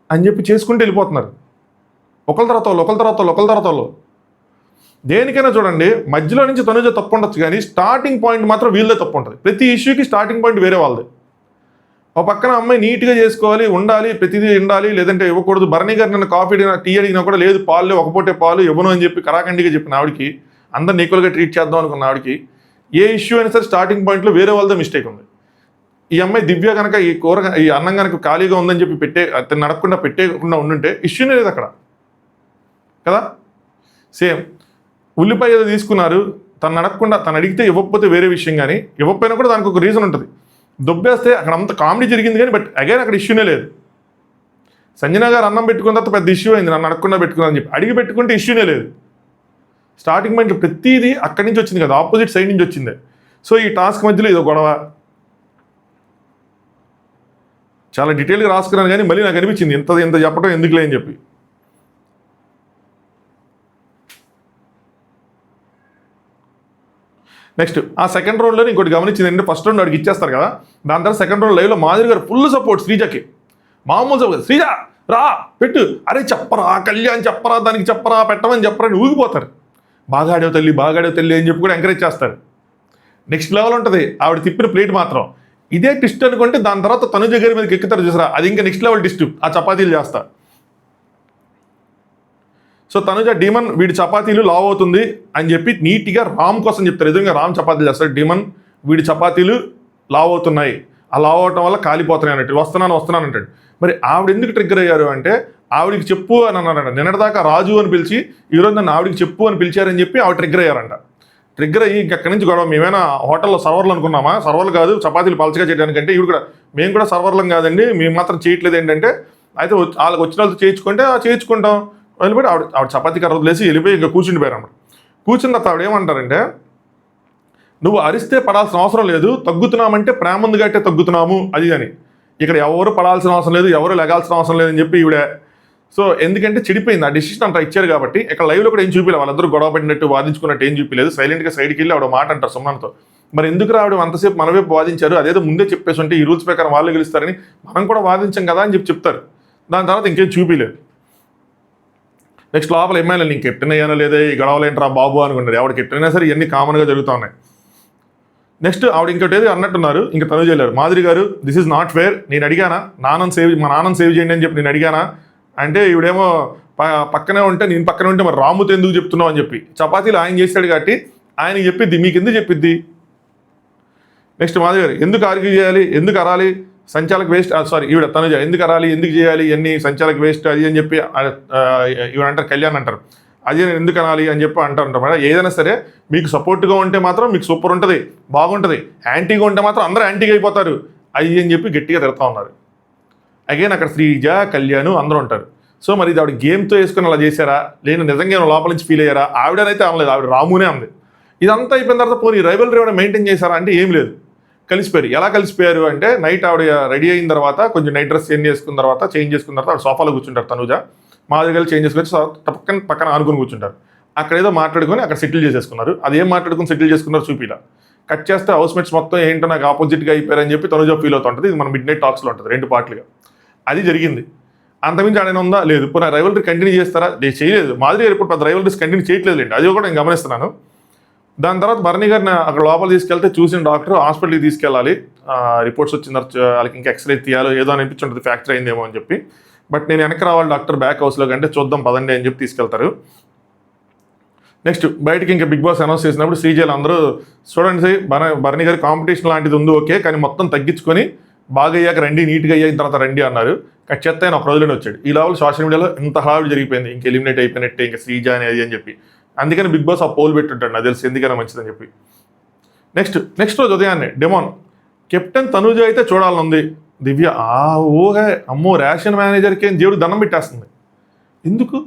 అని చెప్పి చేసుకుంటూ వెళ్ళిపోతున్నారు. ఒకళ్ళ తర్వాత వాళ్ళు. దేనికైనా చూడండి, మధ్యలో నుంచి తనుజ తప్పు ఉండొచ్చు కానీ స్టార్టింగ్ పాయింట్ మాత్రం వీళ్ళదే తప్పు ఉంటుంది. ప్రతి ఇష్యూకి స్టార్టింగ్ పాయింట్ వేరే వాళ్ళది. ఒక పక్కన అమ్మాయి నీట్గా చేసుకోవాలి, ఉండాలి, ప్రతిదీ ఉండాలి, లేదంటే ఇవ్వకూడదు. భరణి గారు నన్ను కాఫీ అడిగినా, టీ అడిగినా కూడా లేదు పాలు ఒక పూటే పాలు ఇవ్వను అని చెప్పి కరాఖండిగా చెప్పిన ఆవిడకి, అందరిని ఈక్వల్గా ట్రీట్ చేద్దాం అనుకున్న ఆవిడకి ఏ ఇష్యూ అయినా సరే స్టార్టింగ్ పాయింట్లో వేరే వాళ్ళతో మిస్టేక్ ఉంది. ఈ అమ్మాయి దివ్య కనుక ఈ అన్నం కనుక ఖాళీగా ఉందని చెప్పి నడకుండా పెట్టేయకుండా ఉండుంటే ఇష్యూనే లేదు అక్కడ కదా. సేమ్ ఉల్లిపాయ ఏదో తీసుకున్నారు, తను నడకుండా తను అడిగితే ఇవ్వకపోతే వేరే విషయం, కానీ ఇవ్వకపోయినా కూడా దానికి ఒక రీజన్ ఉంటుంది. దొబ్బేస్తే అక్కడ అంత కామెడీ జరిగింది కానీ బట్ అగైన్ అక్కడ ఇష్యూనే లేదు. సంజన గారు అన్నం పెట్టుకున్న తర్వాత పెద్ద ఇష్యూ అయింది, నన్ను అడగకుండా పెట్టుకున్నాను చెప్పి అడిగి పెట్టుకుంటే ఇష్యూనే లేదు. స్టార్టింగ్ పాయింట్ ప్రతిదీ అక్కడి నుంచి వచ్చింది కదా, ఆపోజిట్ సైడ్ నుంచి వచ్చింది. సో ఈ టాస్క్ మధ్యలో ఇదో గొడవ. చాలా డీటెయిల్గా రాసుకున్నాను కానీ మళ్ళీ నాకు అనిపించింది ఇంత చెప్పడం ఎందుకులే అని చెప్పి. నెక్స్ట్ ఆ సెకండ్ రౌండ్లో ఇంకోటి గమనించింది ఏంటంటే, ఫస్ట్ రౌండ్ వాడికి ఇచ్చేస్తారు కదా, దాని తర్వాత సెకండ్ రౌండ్ లైవ్లో మాధురి గారు ఫుల్ సపోర్ట్ శ్రీజకి. మామూలు సపోర్ట్, శ్రీజ రా పెట్టు, అరే చెప్పరా కళ్యాణ్ చెప్పరా, దానికి చెప్పరా, పెట్టమని చెప్పరా అని ఊగిపోతారు. బాగా ఆడేవు తల్లి అని చెప్పి కూడా ఎంకరేజ్ చేస్తారు. నెక్స్ట్ లెవెల్ ఉంటుంది ఆవిడ తిప్పిన ప్లేట్ మాత్రం. ఇదే ట్విస్ట్ అనుకుంటే దాని తర్వాత తనుజ గారి మీదకి ఎక్కుతారు చూసారా, అది ఇంకా నెక్స్ట్ లెవెల్ ట్విస్ట్. ఆ చపాతీలు చేస్తా. సో తనుజ డీమన్ వీడి చపాతీలు లావ్ అవుతుంది అని చెప్పి నీట్గా రామ్ కోసం చెప్తారు. ఎదురుగా రామ్ చపాతీలు చేస్తారు. డీమన్ వీడి చపాతీలు లావ్ అవుతున్నాయి, ఆ లావ్ అవటం వల్ల కాలిపోతున్నాయి అన్నట్టు, వస్తున్నాను అంటాడు. మరి ఆవిడ ఎందుకు ట్రిగ్గర్ అయ్యారు అంటే, ఆవిడికి చెప్పు అని అన్నారంట. నిన్నటిదాకా రాజు అని పిలిచి ఈరోజు నన్ను ఆవిడికి చెప్పు అని పిలిచారని చెప్పి ఆవిడ ట్రిగ్గర్ అయ్యారంట. ట్రిగ్గర్ అయ్యి ఇంకక్కడి నుంచి గొడవ. మేమైనా హోటల్లో సర్వర్లు అనుకున్నామా? సర్వర్లు కాదు, చపాతీలు పలచగా చేయడానికంటే. ఇవి కూడా మేము కూడా సర్వర్లం కాదండి, మేము మాత్రం చేయట్లేదు ఏంటంటే, అయితే వాళ్ళకి వచ్చిన వాళ్ళతో చేయించుకుంటే చేయించుకుంటాం వెళ్ళిపోయి ఆవిడ చపాతీ కర్ర వదిలేసి వెళ్ళిపోయి ఇంకా కూర్చుండిపోయారు అన్నమాట. కూర్చున్న తర్వాత ఆవిడ ఏమంటారంటే, నువ్వు అరిస్తే పడాల్సిన అవసరం లేదు, తగ్గుతున్నామంటే ప్రేమ ఉంది కాబట్టి తగ్గుతున్నాము అది అని. ఇక్కడ ఎవరు పడాల్సిన అవసరం లేదు, ఎవరు లెగాల్సిన అవసరం లేదని చెప్పి ఈవిడ. సో ఎందుకంటే చెడిపోయింది ఆ డిసిషన్ అంతా ఇచ్చారు కాబట్టి. ఇక్కడ లైవ్లో కూడా ఏం చూపించలేదు, వాళ్ళందరూ గొడవ పడినట్టు వాదించుకున్నట్టు ఏం చూపించలేదు. సైలెంట్గా సైడ్కి వెళ్ళి ఆవిడ మాట అంటారు సుమన్తో. మరి ఎందుకు రావడం అంతసేపు మన వైపు వాదించారు, అదేదో ముందే చెప్పేసి ఉంటే ఈ రూల్స్ ప్రకారం వాళ్ళు గెలుస్తారని మనం కూడా వాదించాం కదా అని చెప్పి చెప్తారు. దాని తర్వాత ఇంకేం చూపించలేదు. నెక్స్ట్ లోపల ఎమ్మెల్యే నేను కెప్టెన్ అయ్యానో లేదే, ఈ గొడవలేంట్రా బాబు అనుకుంటారు. ఆవిడ కెప్టెన్ అయినా సరే ఇవన్నీ కామన్గా జరుగుతూ ఉన్నాయి. నెక్స్ట్ ఆవిడ ఇంకోటి ఏది అన్నట్టున్నారు, ఇంకా తను చేయలేరు. మాధురి గారు దిస్ ఈజ్ నాట్ ఫేర్, నేను అడిగానా మా నాన్నని సేవ్ చేయండి అని చెప్పి నేను అడిగానా అంటే, ఈవిడేమో పక్కనే ఉంటే నేను పక్కనే ఉంటే మరి రాముతో ఎందుకు చెప్తున్నావు అని చెప్పి. చపాతీలు ఆయన చేశాడు కాబట్టి ఆయనకి చెప్పిద్ది, మీకు ఎందుకు చెప్పిద్ది. నెక్స్ట్ మాధురి గారు ఎందుకు ఆర్గ్యూ చేయాలి, ఎందుకు అరాలి, సంచాలక వేస్ట్, సారీ ఈవిడ తనుజ ఎందుకు అరాలి, ఎందుకు చేయాలి ఇవన్నీ సంచాలక వేస్ట్ అది అని చెప్పి ఈవిడ అంటారు, కళ్యాణ్ అంటారు. అది నేను ఎందుకు అనాలి అని చెప్పి అంటారు మేడం. ఏదైనా సరే మీకు సపోర్ట్గా ఉంటే మాత్రం మీకు సూపర్ ఉంటుంది, బాగుంటుంది. యాంటీగా ఉంటే మాత్రం అందరూ యాంటీగా అయిపోతారు అది అని చెప్పి గట్టిగా తిడతా ఉన్నారు. అగైన్ అక్కడ శ్రీజ, కళ్యాణ్ అందరూ ఉంటారు. సో మరి ఇది ఆవిడ గేమ్తో వేసుకుని అలా చేశారా, లేదు నిజంగా లోపల నుంచి ఫీల్ అయ్యారా? ఆవిడనైతే అనలేదు, ఆవిడ రామునే అంది. ఇదంతా అయిపోయిన తర్వాత పోనీ రైవల్రీ ఏమైనా మెయింటైన్ చేశారా అంటే ఏం లేదు, కలిసిపోయారు. ఎలా కలిసిపోయారు అంటే, నైట్ ఆవిడ రెడీ అయిన తర్వాత కొంచెం నైట్ డ్రెస్ చేంజ్ చేసుకున్న తర్వాత ఆవిడ సోఫాలో కూర్చుంటారు. తనుజ మాదిరిగా చేంజ్ చేసుకొని పక్కన ఆనుకుని కూర్చుంటారు. అక్కడ ఏదో మాట్లాడుకొని అక్కడ సెటిల్ చేసేసుకున్నారు. అదేం మాట్లాడుకుని సెటిల్ చేసుకున్నారు చూపిలా. కట్ చేస్తే హౌస్మేట్స్ మొత్తం ఏంటో నాకు ఆపోజిట్గా అయిపోయారని చెప్పి తనుజ ఫీల్ అవుతుంటుంది. ఇది మన మిడ్ నైట్ టాక్స్లో ఉంటుంది 2 పార్ట్లుగా. అది జరిగింది. అంతమించి ఆడైనా ఉందా లేదు. ఇప్పుడు నా రైవల్రీ కంటిన్యూ చేస్తారా చేయలేదు. మాదిరి గారు ఇప్పుడు పెద్ద రైవల్రీస్ కంటిన్యూ చేయట్లేదులేండి, అది కూడా నేను గమనిస్తున్నాను. దాని తర్వాత భరణి గారిని అక్కడ లోపల తీసుకెళ్తే చూసిన డాక్టర్ హాస్పిటల్కి తీసుకెళ్ళాలి, రిపోర్ట్స్ వచ్చిన వాళ్ళకి ఇంకా ఎక్స్రే తీయాలో ఏదో అనిపించుంటుంది, ఫ్రాక్చర్ అయిందేమో అని చెప్పి. బట్ నేను వెనక్కి రావాలి డాక్టర్ బ్యాక్ హౌస్లో కంటే చూద్దాం పదండి అని చెప్పి తీసుకెళ్తారు. నెక్స్ట్ బయటకి ఇంకా బిగ్ బాస్ అనౌన్స్ చేసినప్పుడు శ్రీజలు అందరూ చూడండి భరణి గారి కాంపిటీషన్ లాంటిది ఉంది ఓకే, కానీ మొత్తం తగ్గించుకొని బాగా అయ్యాక రండి, నీట్గా అయ్యాక తర్వాత రండి అన్నారు. కట్ చేస్తే ఆయన ఒక రోజులోనే వచ్చాడు. ఈ లెవెల్ సోషల్ మీడియాలో ఇంత హడావిడి జరిగిపోయింది, ఇంకా ఎలిమినేట్ అయిపోయినట్టే ఇంకా శ్రీజ అనేది అని చెప్పి. అందుకని బిగ్ బాస్ ఆ పోల్ పెట్టుంటాడు నాకు తెలిసి, ఎందుకైనా మంచిదని చెప్పి. నెక్స్ట్ రోజు ఉదయాన్నే డెమోన్ కెప్టెన్ తనుజ అయితే చూడాలనుంది. దివ్య ఓహే అమ్మో రేషన్ మేనేజర్కి ఏం దేవుడు దండం పెట్టేస్తుంది. ఎందుకు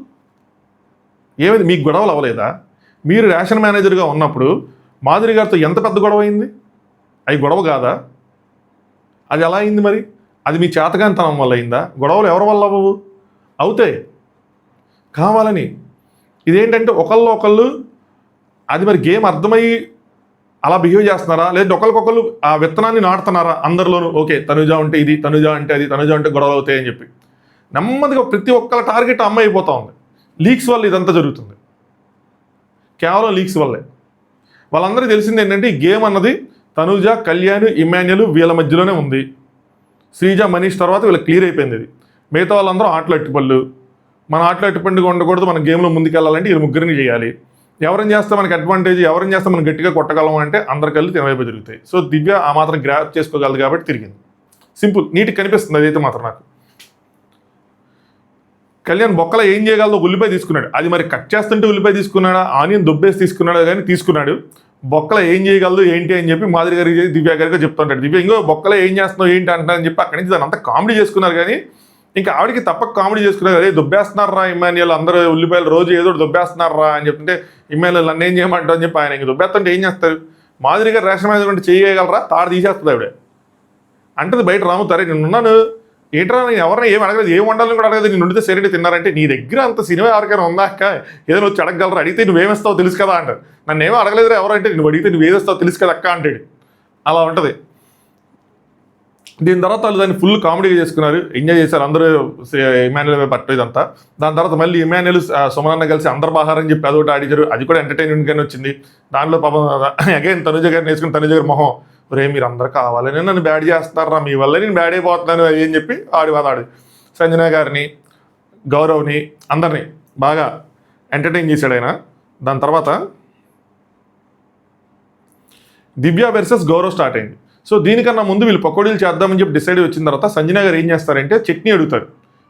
ఏమైంది, మీకు గొడవలు అవ్వలేదా? మీరు రేషన్ మేనేజర్గా ఉన్నప్పుడు మాధురి గారితో ఎంత పెద్ద గొడవ అయింది, అవి గొడవ కాదా? అది ఎలా అయింది మరి? అది మీ చేతకానితనం వల్ల అయిందా? గొడవలు ఎవరి వల్ల అవ్వవు, అవుతాయి కావాలని. ఇదేంటంటే ఒకళ్ళు అది మరి గేమ్ అర్థమయ్యి అలా బిహేవ్ చేస్తున్నారా, లేదంటే ఒకరికొకరు ఆ విత్తనాన్ని నాటుతున్నారా అందరిలోనూ? ఓకే తనుజ అంటే ఇది, తనుజ అంటే అది, తనుజ అంటే గొడవలు అవుతాయని చెప్పి నెమ్మదిగా ప్రతి ఒక్కళ్ళ టార్గెట్ అమ్మాయి అయిపోతూ ఉంది. లీక్స్ వల్ల ఇదంతా జరుగుతుంది. కేవలం లీక్స్ వల్లే. వాళ్ళందరికీ తెలిసింది ఏంటంటే ఈ గేమ్ అన్నది తనూజ, కళ్యాణ్, ఇమాన్యుల్ వీళ్ళ మధ్యలోనే ఉంది. శ్రీజ, మనీష్ తర్వాత వీళ్ళకి క్లియర్ అయిపోయింది. ఇది మిగతా వాళ్ళందరూ ఆటలు అట్టిపళ్ళు. మన ఆటలు అట్టిపండుగా ఉండకూడదు, మన గేమ్లో ముందుకెళ్ళాలంటే వీళ్ళు ముగ్గురిని చేయాలి. ఎవరిని చేస్తే మనకి అడ్వాంటేజ్, ఎవరిని చేస్తే మనం గట్టిగా కొట్టగలం అంటే అందరి కళ్ళు తినవైపు తిరుగుతాయి. సో దివ్య ఆ మాత్రం గ్రాప్ చేసుకోగలదు కాబట్టి తిరిగింది. సింపుల్, నీట్గా కనిపిస్తుంది అదైతే మాత్రం నాకు. కళ్యాణ్ బొక్కలో ఏం చేయగలదో ఉల్లిపాయ తీసుకున్నాడు. అది మరి కట్ చేస్తుంటే ఉల్లిపాయ తీసుకున్నాడా, ఆనియన్ దుబ్బేసి తీసుకున్నాడా కానీ తీసుకున్నాడు. బొక్కలో ఏం చేయగలదు ఏంటి అని చెప్పి మాధురి గారికి, దివ్య గారికి చెప్తుంటాడు. దివ్య ఇంకో బొక్కలో ఏం చేస్తున్నావు ఏంటి అంటారని చెప్పి అక్కడి నుంచి దాన్ని అంతా కామెడీ చేసుకున్నారు. కానీ ఇంకా ఆవిడకి తప్పక కామెడీ చేసుకున్నారు. అదే దుబ్బేస్తున్నారా ఇమాన్యుల్, అందరూ ఉల్లిపాయలు రోజు ఏదో దుబ్బేస్తున్నారా అని చెప్తుంటే ఇమాన్యుల్ నన్ను ఏం చేయమంటావు అని చెప్పి ఆయన ఇంక దుబ్బేస్తుంటే ఏం చేస్తారు. మాధురి గారు రేషన్ మీద ఉంటే చేయగలరా, తాడు తీసేస్తుంది ఆవిడ అంటది. బయట రాముతారే నేను ఉన్నాను ఏంట్రా, నేను ఎవరైనా ఏం అడగలేదు, ఏం వండాలని కూడా అడగలేదు, నేను ఉండితే సరైన తిన్నారంటే నీ దగ్గర అంత సినిమా ఎవరికైనా ఉందా అక్క, ఏదైనా వచ్చి అడగగలరా, అడిగితే నువ్వేమిస్తావు తెలుసు కదా అంటారు. నన్ను ఏమో అడగలేదురా ఎవరంటే నువ్వు అడిగితే నువ్వు ఏదేస్తావు తెలుసు కదా అక్క అంటాడు. అలా ఉంటుంది. దీని తర్వాత వాళ్ళు దాన్ని ఫుల్ కామెడీగా చేసుకున్నారు, ఎంజాయ్ చేశారు అందరూ. ఇమాన్యుల్ మీద పట్టు ఇదంతా. దాని తర్వాత మళ్ళీ ఇమాన్యుల్ సుమనన్న కలిసి అందరు బాహారని చెప్పి అదొకటి ఆడించారు. అది కూడా ఎంటర్టైన్మెంట్గానే వచ్చింది. దాంట్లో పాపం అగైన్ తనుజ గారిని వేసుకుని తనుజ గారి మొహం, రే మీరు అందరు కావాలని నన్ను బ్యాడ్ చేస్తారా, మీ వల్ల నేను బ్యాడ్ అయిపోతున్నాను అది అని చెప్పి ఆడి సంజన గారిని, గౌరవ్ని అందరినీ బాగా ఎంటర్టైన్ చేశాడు ఆయన. దాని తర్వాత దివ్య వర్సెస్ గౌరవ్ స్టార్ట్ అయింది. సో దీనికన్నా ముందు వీళ్ళు పకోడీలు చేద్దామని చెప్పి డిసైడ్ వచ్చిన తర్వాత సంజన గారు ఏం చేస్తారంటే చట్నీ అడుగుతారు.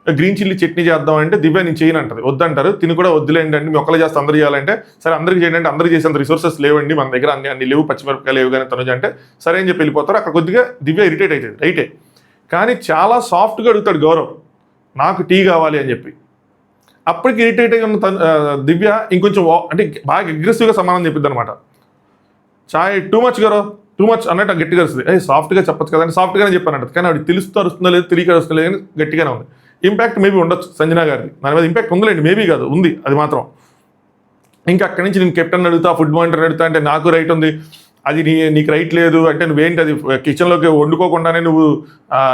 గ్రీన్ చిల్లీ చట్నీ చేద్దామంటే దివ్య నేను చేయను అంటది, వద్దంటారు. తిని కూడా వద్దులేండి అండి, మొక్కలు చేస్తే అందరూ చేయాలంటే సరే అందరికి చేయండి అంటే అందరికి చేసేంత రిసోర్సెస్ లేవండి మన దగ్గర, అన్ని లేవు, పచ్చిమిరపకాయలు లేవు కానీ తనుజ అంటే సరే అని చెప్పి వెళ్ళిపోతారు. అక్కడ కొద్దిగా దివ్య ఇరిటేట్ అవుతుంది రైటే, కానీ చాలా సాఫ్ట్గా అడుగుతాడు గౌరవ్ నాకు టీ కావాలి అని చెప్పి. అప్పటికి ఇరిటేట్ అయి ఉన్న దివ్య ఇంకొంచెం అంటే బాగా అగ్రెసివ్గా సమాధానం చెప్పిద్ది అనమాట. చాయ్ too much Gaurav, too much అన్నట్టు గట్టిగా వస్తుంది. సాఫ్ట్గా చెప్పచ్చు కదా అని సాఫ్ట్గానే చెప్పానంట. కానీ ఆవిడ తెలుస్తూ అరుస్తుందో లేదు, తెలియక అరుస్తుందో లేదు కానీ గట్టిగానే ఉంది. ఇంపాక్ట్ మేబీ ఉండొచ్చు సంజన గారిది, దాని మీద ఇంపాక్ట్ ఉందిలేండి, మేబీ కాదు ఉంది అది మాత్రం. ఇంకా అక్కడి నుంచి నేను కెప్టెన్ అడుగుతా, ఫుడ్ మానిటర్ అడుగుతా అంటే నాకు రైట్ ఉంది, అది నీకు రైట్ లేదు అంటే నువ్వేంటి అది కిచెన్లోకి వండుకోకుండానే నువ్వు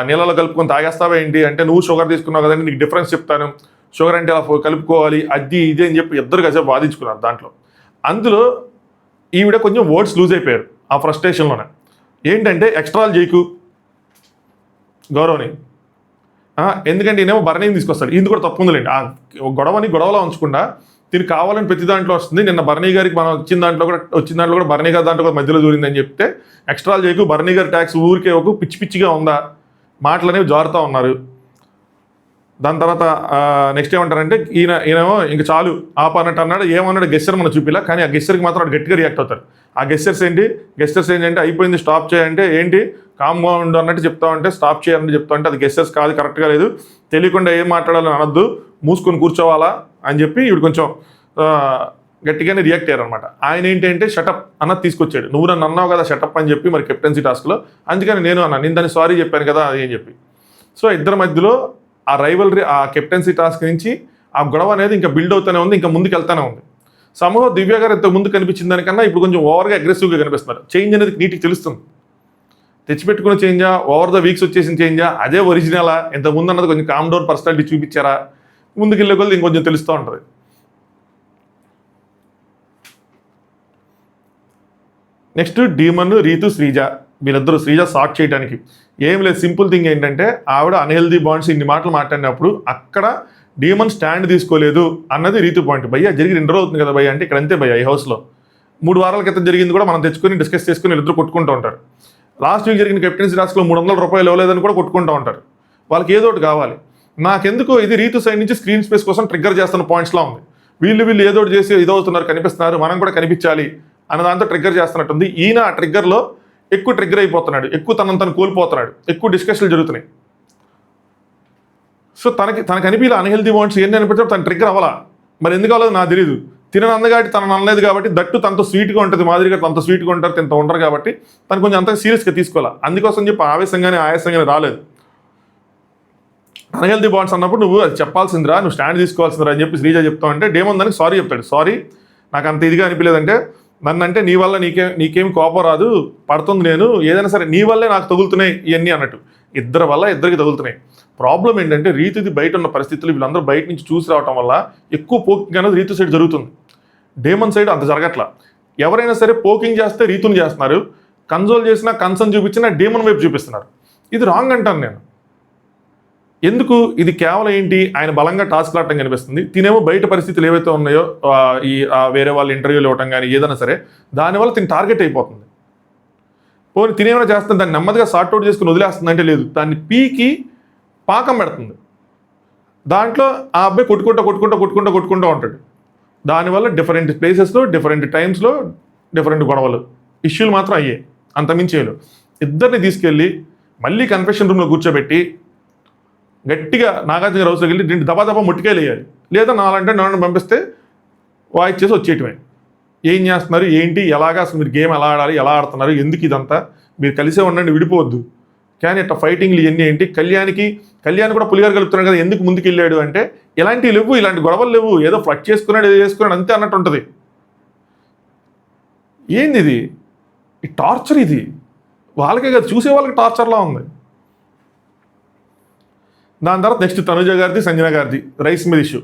నీళ్ళలో కలుపుకొని తాగేస్తావా ఏంటి అంటే నువ్వు షుగర్ తీసుకున్నావు కదండి నీకు డిఫరెన్స్ చెప్తాను, షుగర్ అంటే అలా కలుపుకోవాలి అది ఇది అని చెప్పి ఇద్దరు కాసేపు వాదించుకున్నారు. దాంట్లో అందులో ఈవిడ కొంచెం వర్డ్స్ లూజ్ అయిపోయారు ఆ ఫ్రస్ట్రేషన్లోనే. ఏంటంటే ఎక్స్ట్రాలు చేయకు గౌరవ్ని, ఎందుకంటే ఈయనేమో భరణీని తీసుకొస్తాడు, ఇది కూడా తప్పు ఉందిలేండి. ఆ గొడవలో ఉంచకుండా దీనికి కావాలని ప్రతి దాంట్లో వస్తుంది. నిన్న భరణీ గారికి మనం వచ్చిన దాంట్లో కూడా భరణీ గారి దాంట్లో కూడా మధ్యలో దూరిందని చెప్తే ఎక్స్ట్రాలు చేయకు, భరణీ గారి ట్యాక్స్ ఊరికే ఒక పిచ్చిగా ఉందా, మాటలు అనేవి జారుతూ ఉన్నారు. దాని తర్వాత నెక్స్ట్ ఏమంటారంటే ఈయనేమో ఇంక చాలు ఆపన్నట్టు అన్నాడు. ఏమన్నాడు గెస్టర్ మనం చూపిలా, కానీ ఆ గెస్టర్కి మాత్రం వాడు గట్టిగా రియాక్ట్ అవుతారు. ఆ గెస్టర్స్ ఏంటంటే అయిపోయింది స్టాప్ చేయంటే ఏంటి కామ్గా ఉండు అన్నట్టు చెప్తా ఉంటే స్టాప్ చేయాలని చెప్తా ఉంటే అది గెస్టర్స్ కాదు, కరెక్ట్గా లేదు, తెలియకుండా ఏం మాట్లాడాలని అనొద్దు, మూసుకొని కూర్చోవాలా అని చెప్పి ఇవి కొంచెం గట్టిగానే రియాక్ట్ అయ్యారు అనమాట. ఆయన ఏంటంటే షటప్ అన్నది తీసుకొచ్చాడు. నువ్వు నన్ను అన్నావు కదా షటప్ అని చెప్పి మరి కెప్టెన్సీ టాస్క్లో, అందుకని నేను దాన్ని సారీ చెప్పాను కదా అది అని చెప్పి. సో ఇద్దరి మధ్యలో ఆ రైవల్రీ, ఆ కెప్టెన్సీ టాస్క్ నుంచి ఆ గొడవ అనేది ఇంకా బిల్డ్ అవుతూనే ఉంది, ఇంకా ముందుకు వెళ్తూనే ఉంది. సమూహం దివ్య గారు ఇంత ముందు కనిపించిన దానికన్నా ఇప్పుడు కొంచెం ఓవర్గా అగ్రెసివ్గా కనిపిస్తున్నారు. చేంజ్ అనేది నీటికి తెలుస్తుంది, తెచ్చిపెట్టుకున్న చేంజా, ఓవర్ ద వీక్స్ వచ్చేసిన చేంజా, అదే ఒరిజినలా, ఇంతకుముందు అన్నది కొంచెం కామ్ డౌన్ పర్సనాలిటీ చూపించారా, ముందుకు వెళ్ళే కొద్ది ఇంకొంచెం తెలుస్తూ ఉంటుంది. నెక్స్ట్ డీమన్, రీతు, శ్రీజ, వీళ్ళిద్దరూ శ్రీజ సార్ట్ చేయడానికి ఏం లేదు. సింపుల్ థింగ్ ఏంటంటే ఆవిడ అన్హెల్దీ బాండ్స్ ఇన్ని మాటలు మాట్లాడినప్పుడు అక్కడ డీమన్ స్టాండ్ తీసుకోలేదు అన్నది రీతు పాయింట్. భయ్య జరిగి 2 రోజులు అవుతుంది కదా భయ్య అంటే ఇక్కడ అంతే భయ్య. ఈ హౌస్లో 3 వారాల క్రితం జరిగింది కూడా మనం తెచ్చుకొని డిస్కస్ చేసుకుని ఇద్దరు కొట్టుకుంటూ ఉంటారు. లాస్ట్ వీక్ జరిగిన కెప్టెన్సీ టాస్క్లో 300 రూపాయలు ఇవ్వలేదని కూడా కొట్టుకుంటూ ఉంటారు. వాళ్ళకి ఏదో ఒకటి కావాలి. నాకెందుకు ఇది రీతు సైడ్ నుంచి స్క్రీన్ స్పేస్ కోసం ట్రిగ్గర్ చేస్తున్న పాయింట్స్లా ఉంది. వీళ్ళు ఏదో ఒకటి చేసి ఇదవుతున్నారు, కనిపిస్తున్నారు, మనం కూడా కనిపించాలి అన్న దాంతో ట్రిగ్గర్ చేస్తున్నట్టుంది. ఈయన ఆ ట్రిగ్గర్లో ఎక్కువ ట్రిగ్గర్ అయిపోతున్నాడు, ఎక్కువ తను కోల్పోతున్నాడు, ఎక్కువ డిస్కషన్లు జరుగుతున్నాయి. సో తనకు అనిపించే అన్హెల్దీ బాండ్స్ ఏంటి అనిపించడం తను ట్రిగ్గర్ అవ్వాలా, మరి ఎందుకు అవ్వలేదు నాకు తెలియదు. తినని అందగాటి తనను అనలేదు కాబట్టి, దట్టు తనతో స్వీట్గా ఉంటుంది, మాదిరిగా తనతో స్వీట్గా ఉంటారు, తింత ఉండరు కాబట్టి తను కొంచెం అంత సీరియస్గా తీసుకోవాలి. అందుకోసం చెప్పి ఆయాసంగానే రాలేదు. అన్హెల్దీ బాండ్స్ అన్నప్పుడు నువ్వు అది చెప్పాల్సిందిరా, నువ్వు స్టాండ్ తీసుకోవాల్సిందిరా అని చెప్పి శ్రీజ చెప్తావు అంటే డేమన్ దానికి సారీ చెప్తాడు. సారీ నాకు అంత ఇదిగా అనిపించలేదంటే, నన్ను అంటే నీ వల్ల నీకేం కోపం రాదు, పడుతుంది నేను, ఏదైనా సరే నీ వల్లే నాకు తగులుతున్నాయి ఇవన్నీ అన్నట్టు. ఇద్దరి వల్ల ఇద్దరికి తగులుతున్నాయి. ప్రాబ్లం ఏంటంటే రీతుది బయట ఉన్న పరిస్థితులు వీళ్ళందరూ బయట నుంచి చూసి రావటం వల్ల ఎక్కువ పోకింగ్ అనేది రీతు సైడ్ జరుగుతుంది. డేమన్ సైడ్ అంత జరగట్లా. ఎవరైనా సరే పోకింగ్ చేస్తే రీతుని చేస్తున్నారు, కన్సోల్ చేసినా కన్సర్న్ చూపించినా డేమన్ వైపు చూపిస్తున్నారు. ఇది రాంగ్ అంటాను నేను. ఎందుకు? ఇది కేవలం ఏంటి, ఆయన బలంగా టాస్క్ ఆడటం కనిపిస్తుంది, తినేమో బయట పరిస్థితులు ఏవైతే ఉన్నాయో వేరే వాళ్ళు ఇంటర్వ్యూలు ఇవ్వటం కానీ ఏదైనా సరే దానివల్ల తిని టార్గెట్ అయిపోతుంది. పోనీ తినేమైనా చేస్తుంది, దాన్ని నెమ్మదిగా సార్ట్అవుట్ చేసుకుని వదిలేస్తుంది అంటే లేదు, దాన్ని పీకి పాకం పెడుతుంది. దాంట్లో ఆ అబ్బాయి కొట్టుకుంటూ ఉంటాడు. దానివల్ల డిఫరెంట్ ప్లేసెస్లో డిఫరెంట్ టైమ్స్లో డిఫరెంట్ గొడవలు ఇష్యూలు మాత్రం అయ్యాయి, అంతమించేలు. ఇద్దరిని తీసుకెళ్ళి మళ్ళీ కన్ఫెషన్ రూమ్లో కూర్చోబెట్టి గట్టిగా నాగార్జున హౌస్లోకి వెళ్ళి దబా ముట్టికాయలు వేయాలి, లేదా నాలంటే నన్ను పంపిస్తే వాయిస్ చేసి వచ్చేయటమే. ఏం చేస్తున్నారు, ఏంటి, ఎలాగా, అసలు మీరు గేమ్ ఎలా ఆడాలి, ఎలా ఆడుతున్నారు, ఎందుకు ఇదంతా, మీరు కలిసే ఉండండి, విడిపోవద్దు. కానీ ఇట్లా ఫైటింగ్లు ఇవన్నీ ఏంటి, కళ్యాణ్ కూడా పులిగారు కలుపుతున్నాడు కదా, ఎందుకు ముందుకు వెళ్ళాడు అంటే ఇలాంటివి లేవు, ఇలాంటి గొడవలు లేవు, ఏదో ఫ్లడ్ చేసుకున్నాడు ఏదో చేసుకున్నాడు అంతే అన్నట్టు ఉంటుంది. ఏంది ఇది, ఈ టార్చర్, ఇది వాళ్ళకే కదా చూసే వాళ్ళకి టార్చర్లా ఉంది. దాని తర్వాత నెక్స్ట్ తనుజ గారిది సంజన గారిది రైస్ మీద ఇష్యూ.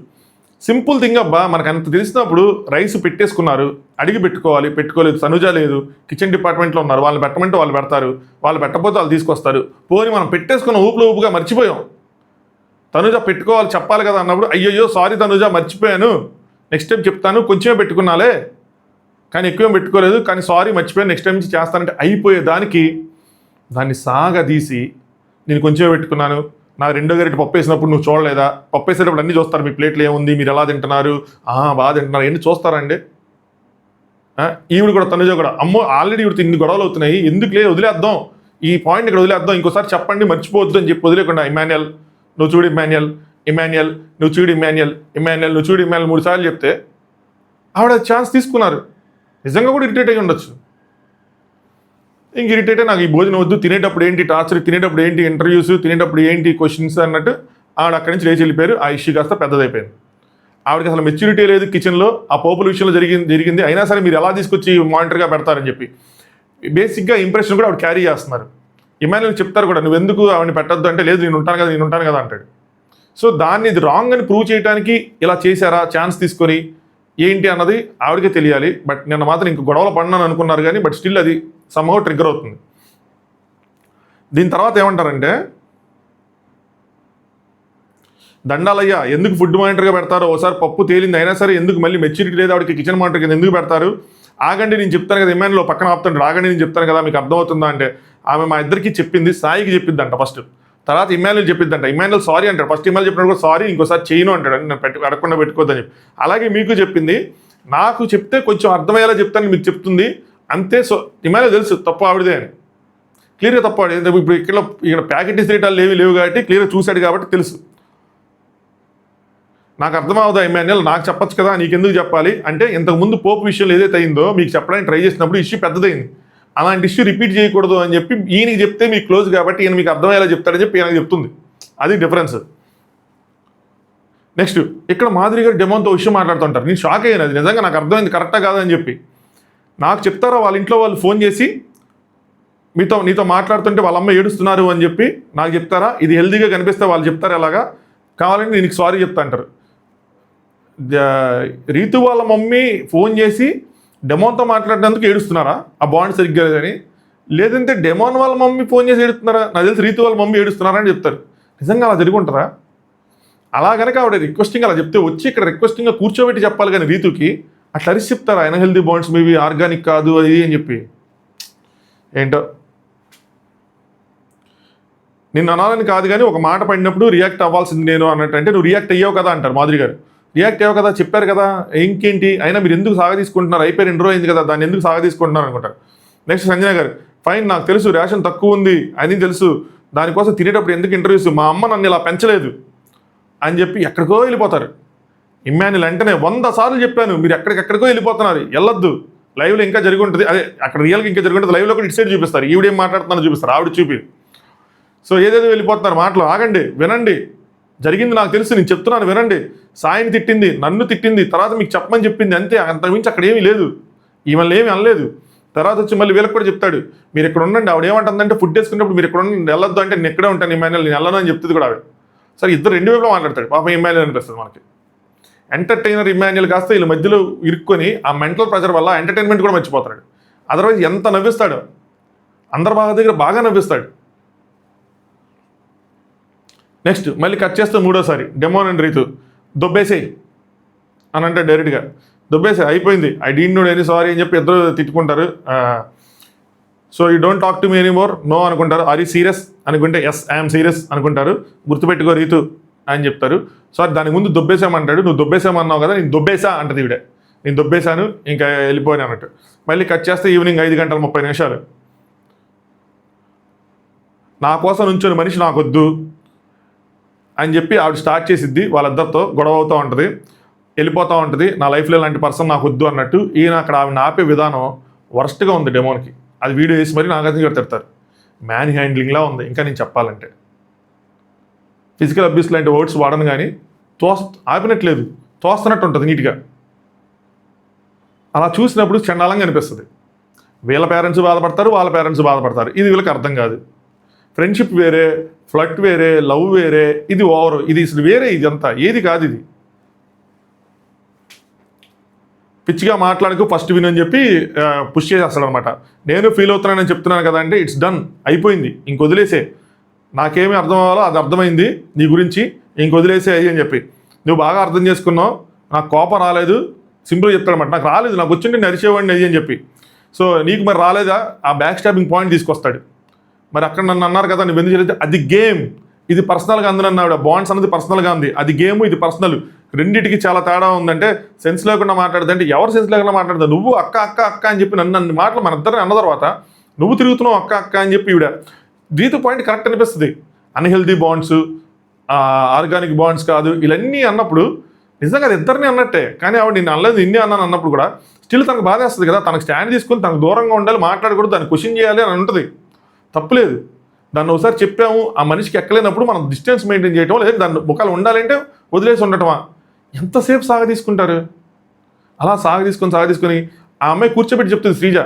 సింపుల్ థింగ్ అబ్బా, మనకు అంత తెలిసినప్పుడు రైస్ పెట్టేసుకున్నారు, అడిగి పెట్టుకోలేదు, తనుజ లేదు, కిచెన్ డిపార్ట్మెంట్లో ఉన్నారు, వాళ్ళు పెట్టమంటే వాళ్ళు పెడతారు, వాళ్ళు పెట్టకపోతే వాళ్ళు తీసుకొస్తారు. పోని మనం పెట్టేసుకున్న ఊపుగా మర్చిపోయాం. తనుజ పెట్టుకోవాలి చెప్పాలి కదా అన్నప్పుడు అయ్యయ్యో సారీ తనుజ మర్చిపోయాను, నెక్స్ట్ టైం చెప్తాను, కొంచెమే పెట్టుకున్నాలే కానీ ఎక్కువేం పెట్టుకోలేదు, కానీ సారీ మర్చిపోయాను, నెక్స్ట్ టైం నుంచి చేస్తానంటే అయిపోయేదానికి దాన్ని సాగదీసి నేను కొంచెమే పెట్టుకున్నాను, నాకు రెండో గరిట పప్పు వేసినప్పుడు నువ్వు చూడలేదా, పప్పు వేసేటప్పుడు అన్నీ చూస్తారు, మీ ప్లేట్లు ఏముంది, మీరు ఎలా తింటున్నారు, బాగా తింటున్నారు, ఎన్ని చూస్తారండి. ఈవిడ కూడా తనుజ కూడా అమ్మో ఆల్రెడీ ఈవిడ ఇన్ని గొడవలు అవుతున్నాయి, ఎందుకు లేదు వదిలేద్దాం, ఈ పాయింట్ ఇక్కడ వదిలేద్దాం, ఇంకోసారి చెప్పండి మర్చిపోవద్దు అని చెప్పి వదిలేకుండా ఇమాన్యుయల్ నువ్వు చూడు, ఇమాన్యుయల్ నువ్వు చూడు, ఇమాన్యుయల్ నువ్వు చూడు, 3 సార్లు చెప్తే ఆవిడ ఛాన్స్ తీసుకున్నారు. నిజంగా కూడా ఇరిటేట్ అయ్యి ఉండొచ్చు. ఇంక ఇరిటేట్ నాకు ఈ భోజనం వద్దు, తినేటప్పుడు ఏంటి టార్చర్, తినేటప్పుడు ఏంటి ఇంటర్వ్యూస్, తినేటప్పుడు ఏంటి క్వశ్చన్స్ అన్నట్టు ఆవిడ అక్కడి నుంచి లేచి వెళ్ళిపోయారు. ఆ ఇష్యూ కాస్త పెద్దదైపోయింది. ఆవిడకి అసలు మెచ్యూరిటీ లేదు కిచెన్లో, ఆ పోపుల విషయంలో జరిగింది అయినా సరే మీరు ఎలా తీసుకొచ్చి మానిటర్గా పెడతారని చెప్పి బేసిక్గా ఇంప్రెషన్ కూడా ఆవిడ క్యారీ చేస్తున్నారు. ఇమాన్యుయల్ చెప్తారు కూడా నువ్వెందుకు ఆవిడని పెట్టద్దు అంటే లేదు నేను ఉంటాను కదా అంటాడు. సో దాన్ని ఇది రాంగ్ అని ప్రూవ్ చేయడానికి ఇలా చేశారా ఛాన్స్ తీసుకొని ఏంటి అన్నది ఆవిడకే తెలియాలి. బట్ నిన్న మాత్రం ఇంక గొడవలు పడినాను అనుకున్నారు కానీ బట్ స్టిల్ అది సమ్హౌ ట్రిగ్గర్ అవుతుంది. దీని తర్వాత ఏమంటారంటే దండాలయ్యా ఎందుకు ఫుడ్ మానిటర్గా పెడతారో, ఒకసారి పప్పు తేలింది అయినా సరే ఎందుకు మళ్ళీ మెచ్యూరిటీ లేదు ఆవిడకి కిచెన్ మానిటర్ కింద ఎందుకు పెడతారు, ఆగండి నేను చెప్తాను కదా, ఇమాన్యుయల్ పక్కన ఆపుతాడు, ఆగండి నేను చెప్తాను కదా మీకు అర్థమవుతుందా అంటే ఆమె మా ఇద్దరికి చెప్పింది, సాయికి చెప్పిద్దంట ఫస్ట్, తర్వాత ఇమాన్యుయల్ చెప్పిద్దంట. ఇమాన్యుయల్ సారీ అంటాడు, ఫస్ట్ ఇమాన్యుయల్ చెప్పినప్పుడు కూడా సారీ ఇంకోసారి చేయను అంటాడు, నేను అడగకుండా పెట్టుకోవద్దని చెప్పి. అలాగే మీకు చెప్పింది, నాకు చెప్తే కొంచెం అర్థమయ్యేలా చెప్తాను మీకు చెప్తుంది అంతే. సో ఇమాన్యుయల్ తెలుసు తప్పు ఆవిడదే అని, క్లియర్గా తప్పు ఆవిడ. ఇప్పుడు ఇక్కడ ప్యాకెట్ ఇస్త్రీటాలు లేవు కాబట్టి క్లియర్గా చూశాడు కాబట్టి తెలుసు. నాకు అర్థమవుదా ఇమాన్యుయల్, నాకు చెప్పచ్చు కదా నీకెందుకు చెప్పాలి అంటే, ఇంతకుముందు పోపు విషయంలో ఏదైతే అయిందో మీకు చెప్పడానికి ట్రై చేసినప్పుడు ఇష్యూ పెద్దదైంది, అలాంటి ఇష్యూ రిపీట్ చేయకూడదు అని చెప్పి ఈయనకి చెప్తే మీకు క్లోజ్ కాబట్టి ఈయన మీకు అర్థమయ్యేలా చెప్తాడని చెప్పి ఈయనకి చెప్తుంది. అది డిఫరెన్స్. నెక్స్ట్ ఇక్కడ మాధురి గారు డెమోన్తో విషయం మాట్లాడుతుంటారు. నేను షాక్ అయ్యాను, అది నిజంగా నాకు అర్థమైంది కరెక్టా కాదని చెప్పి. నాకు చెప్తారా వాళ్ళ ఇంట్లో వాళ్ళు ఫోన్ చేసి నీతో మాట్లాడుతుంటే వాళ్ళ అమ్మ ఏడుస్తున్నారు అని చెప్పి నాకు చెప్తారా, ఇది హెల్దీగా కనిపిస్తే వాళ్ళు చెప్తారు ఎలాగా, కావాలంటే నేను సారీ చెప్తా అంటారు. రీతు వాళ్ళ మమ్మీ ఫోన్ చేసి డెమోన్తో మాట్లాడినందుకు ఏడుస్తున్నారా, ఆ బాండ్ సరిగ్గా లేదని, లేదంటే డెమోన్ వాళ్ళ మమ్మీ ఫోన్ చేసి ఏడుస్తున్నారా, నాకు తెలిసి రీతు వాళ్ళ మమ్మీ ఏడుస్తున్నారా అని చెప్తారు. నిజంగా అలా జరుగుంటారా? అలా కనుక ఆవిడ రిక్వెస్టింగ్ అలా చెప్తే వచ్చి ఇక్కడ రిక్వెస్టింగ్గా కూర్చోబెట్టి చెప్పాలి కానీ రీతుకి అట్లా అరిసి చెప్తారా అన్హెల్దీ బాండ్స్ మేబీ ఆర్గానిక్ కాదు అది అని చెప్పి. ఏంటో నిన్ను అనాలని కాదు కానీ ఒక మాట పడినప్పుడు రియాక్ట్ అవ్వాల్సింది నేను అన్నట్టు, అంటే నువ్వు రియాక్ట్ అయ్యావు కదా అంటారు మాధురి గారు. రియాక్ట్ అయ్యావు కదా చెప్పారు కదా ఇంకేంటి, అయినా మీరు ఎందుకు సాగదీసుకుంటున్నారు, అయిపోయి 2 రోజులు అయింది కదా దాన్ని ఎందుకు సాగదీసుకుంటున్నారు అనుకుంటారు. నెక్స్ట్ సంజన గారు, ఫైన్ నాకు తెలుసు రేషన్ తక్కువ ఉంది అని తెలుసు, దానికోసం తినేటప్పుడు ఎందుకు ఇంటర్వ్యూస్, మా అమ్మ నన్ను ఇలా పెంచలేదు అని చెప్పి ఎక్కడికో వెళ్ళిపోతారు. ఇమాన్యుయల్ వెంటనే 100 సార్లు చెప్పాను మీరు ఎక్కడికెక్కడికో వెళ్ళిపోతున్నారు, వెళ్ళొద్దు, లైవ్లో ఇంకా జరిగి ఉంటుంది, అదే అక్కడ రియల్గా ఇంకా జరిగి ఉంటుంది, లైవ్లో కూడా ఇటు సైడ్ చూపిస్తారు, ఈవిడేం మాట్లాడుతున్నారో చూపిస్తారు, ఆవిడ చూపి. సో ఏదేదో వెళ్ళిపోతున్నారు మాటలు, ఆగండి వినండి, జరిగింది నాకు తెలుసు నేను చెప్తున్నాను వినండి, సాయిని తిట్టింది నన్ను తిట్టింది తర్వాత మీకు చెప్పమని చెప్పింది అంతే, అంతకుమించి అక్కడ ఏమీ లేదు, ఈమెల్ని ఏమీ అనలేదు. తర్వాత వచ్చి మళ్ళీ వీళ్ళకి కూడా చెప్తాడు మీరు ఇక్కడ ఉండండి, ఆవిడ ఏమంటుందంటే ఫుడ్ వేసుకున్నప్పుడు మీరు ఇక్కడ ఉండండి వెళ్ళొద్దు అంటే నేను ఎక్కడే ఉంటాను ఇమాన్యుయల్ నేను వెళ్ళను అని చెప్తుంది కూడా ఆవిడ. సరే ఇద్దరు 2 వైపులో మాట్లాడతాడు పాపం ఇమాన్యుయల్ అనిపిస్తుంది మనకి. ఎంటర్టైనర్ ఇమాన్యుల్ కాస్త వీళ్ళ మధ్యలో ఇరుక్కొని ఆ మెంటల్ ప్రెషర్ వల్ల ఎంటర్టైన్మెంట్ కూడా మర్చిపోతాడు. అదర్వైజ్ ఎంత నవ్విస్తాడు, అందరి దగ్గర బాగా నవ్విస్తాడు. నెక్స్ట్ మళ్ళీ కట్ చేస్తే మూడోసారి డెమోన్ అండ్ రీతు దొబ్బేసేయి అని అంటే డైరెక్ట్గా దొబ్బేసే అయిపోయింది, I didn't know any sorry అని చెప్పి ఇద్దరు తిట్టుకుంటారు. So you don't talk to me anymore, no అనుకుంటారు. ఆర్ యూ సీరియస్ అనుకుంటే ఎస్ ఐఎమ్ సీరియస్ అనుకుంటారు. గుర్తుపెట్టుకో రీతు అని చెప్తారు. సారీ దానికి ముందు దొబ్బేసామంటాడు. నువ్వు దొబ్బేసామన్నావు కదా, నేను దొబ్బేసా అంటది ఈవిడే. నేను దొబ్బేశాను ఇంకా వెళ్ళిపోయాను అన్నట్టు. మళ్ళీ కట్ చేస్తే ఈవినింగ్ 5:30 నా కోసం నుంచొని మనిషి నాకొద్దు అని చెప్పి ఆవిడ స్టార్ట్ చేసిద్ది. వాళ్ళిద్దరితో గొడవ అవుతూ ఉంటుంది, వెళ్ళిపోతూ ఉంటుంది. నా లైఫ్లో ఇలాంటి పర్సన్ నాకు వద్దు అన్నట్టు. ఈయన అక్కడ ఆవిడ ఆపే విధానం వర్స్ట్గా ఉంది డెమోన్కి. అది వీడియో వేసి మరి నాగార్జున గారు తిడతారు. మ్యాన్ హ్యాండ్లింగ్లా ఉంది. ఇంకా నేను చెప్పాలంటే ఫిజికల్ అబ్యూస్ లాంటి వర్డ్స్ వాడను, కానీ ఆపినట్లేదు, తోస్తున్నట్టు ఉంటుంది నీట్గా. అలా చూసినప్పుడు చండాలంగా అనిపిస్తుంది. వీళ్ళ పేరెంట్స్ బాధపడతారు, వాళ్ళ పేరెంట్స్ బాధపడతారు. ఇది వీళ్ళకి అర్థం కాదు. ఫ్రెండ్షిప్ వేరే, ఫ్లట్ వేరే, లవ్ వేరే, ఇది ఓవర్, ఇది అసలు వేరే, ఇదంతా ఏది కాదు. ఇది పిచ్చిగా మాట్లాడుకు ఫస్ట్ విన్ అని చెప్పి పుష్ చేసేస్తాడు అనమాట. నేను ఫీల్ అవుతున్నానని చెప్తున్నాను కదా అంటే ఇట్స్ డన్, అయిపోయింది, ఇంక వదిలేసే. నాకేమి అర్థం అవ్వాలో అది అర్థమైంది నీ గురించి, ఇంక వదిలేసే అయ్యి అని చెప్పి. నువ్వు బాగా అర్థం చేసుకున్నావు, నాకు కోపం రాలేదు, సింపుల్గా చెప్తాడనమాట. నాకు రాలేదు, నాకు వచ్చింటే నరిచేవాడిని అయ్యి అని చెప్పి. సో నీకు మరి రాలేదా, ఆ బ్యాక్ స్టాపింగ్ పాయింట్ తీసుకొస్తాడు. మరి అక్కడ నన్ను అన్నారు కదా నువ్వు ఎందుకు చేయలేదు, అది గేమ్, ఇది పర్సనల్గా అందనన్నాడు. బాండ్స్ అన్నది పర్సనల్గా ఉంది, అది గేమ్, ఇది పర్సనల్. రెండింటికి చాలా తేడా ఉందంటే సెన్స్ లేకుండా మాట్లాడదంటే ఎవరు సెన్స్ లేకుండా మాట్లాడదా. నువ్వు అక్క అక్క అక్క అని చెప్పి నన్ను మాటలు మన ఇద్దరిని అన్న తర్వాత నువ్వు తిరుగుతున్నావు అక్క అక్క అని చెప్పి ఈవిడ. దీంతో పాయింట్ కరెక్ట్ అనిపిస్తుంది. అన్హెల్దీ బాండ్స్, ఆర్గానిక్ బాండ్స్ కాదు ఇవన్నీ అన్నప్పుడు నిజంగా అది ఇద్దరిని అన్నట్టే. కానీ ఆవిడ నేను అన్నది ఇన్ని అన్నాను అన్నప్పుడు కూడా స్టిల్ తనకు బాధ వేస్తుంది కదా. తనకు స్టాండ్ తీసుకుని తనకు దూరంగా ఉండాలి, మాట్లాడకూడదు, దాన్ని క్వశ్చన్ చేయాలి అని ఉంటుంది. తప్పులేదు. దాన్ని ఒకసారి చెప్పాము, ఆ మనిషికి ఎక్కలేనప్పుడు మనం డిస్టెన్స్ మెయింటైన్ చేయటం, లేదా దాన్ని ముఖాలు ఉండాలంటే వదిలేసి ఉండటమా. ఎంతసేపు సాగ తీసుకుంటారు. అలా సాగ తీసుకొని ఆ అమ్మాయి కూర్చోబెట్టి చెప్తుంది శ్రీజ.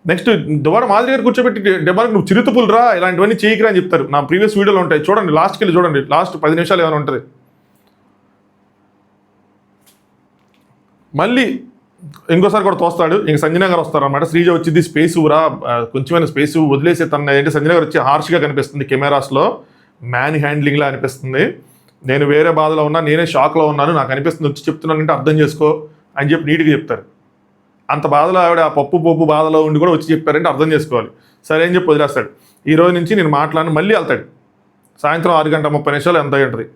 నెక్స్ట్ దువాడ మాదిరి గారు కూర్చోబెట్టి డెబానికి నువ్వు చిరుతుపులురా, ఇలాంటివన్నీ చేయకురా అని చెప్తారు. నా ప్రీవియస్ వీడియోలో ఉంటాయి చూడండి, లాస్ట్కి వెళ్ళి చూడండి, లాస్ట్ 10 నిమిషాలు ఏమైనా ఉంటుంది. మళ్ళీ ఇంకోసారి కూడా తోస్తాడు. ఇంక సంజన గారు వస్తారు అనమాట. శ్రీజ వచ్చింది, స్పేస్ ఊరా, కొంచెమైనా స్పేస్ వదిలేసే తన ఏంటి. సంజన గారు వచ్చి హార్ష్గా కనిపిస్తుంది కెమెరాస్లో, మ్యాన్ హ్యాండ్లింగ్లా అనిపిస్తుంది. నేను వేరే బాధలో ఉన్నా, నేనే షాక్లో ఉన్నాను, నాకు అనిపిస్తుంది, వచ్చి చెప్తున్నానంటే అర్థం చేసుకో అని చెప్పి నీట్గా చెప్తారు. అంత బాధలో ఆవిడ ఆ పప్పు బాధలో ఉండి కూడా వచ్చి చెప్పారంటే అర్థం చేసుకోవాలి. సరే అని చెప్పి వదిలేస్తాడు. ఈ రోజు నుంచి నేను మాట్లాడను, మళ్ళీ వెళ్తాడు. సాయంత్రం 6:30 ఎంత ఉంటుంది.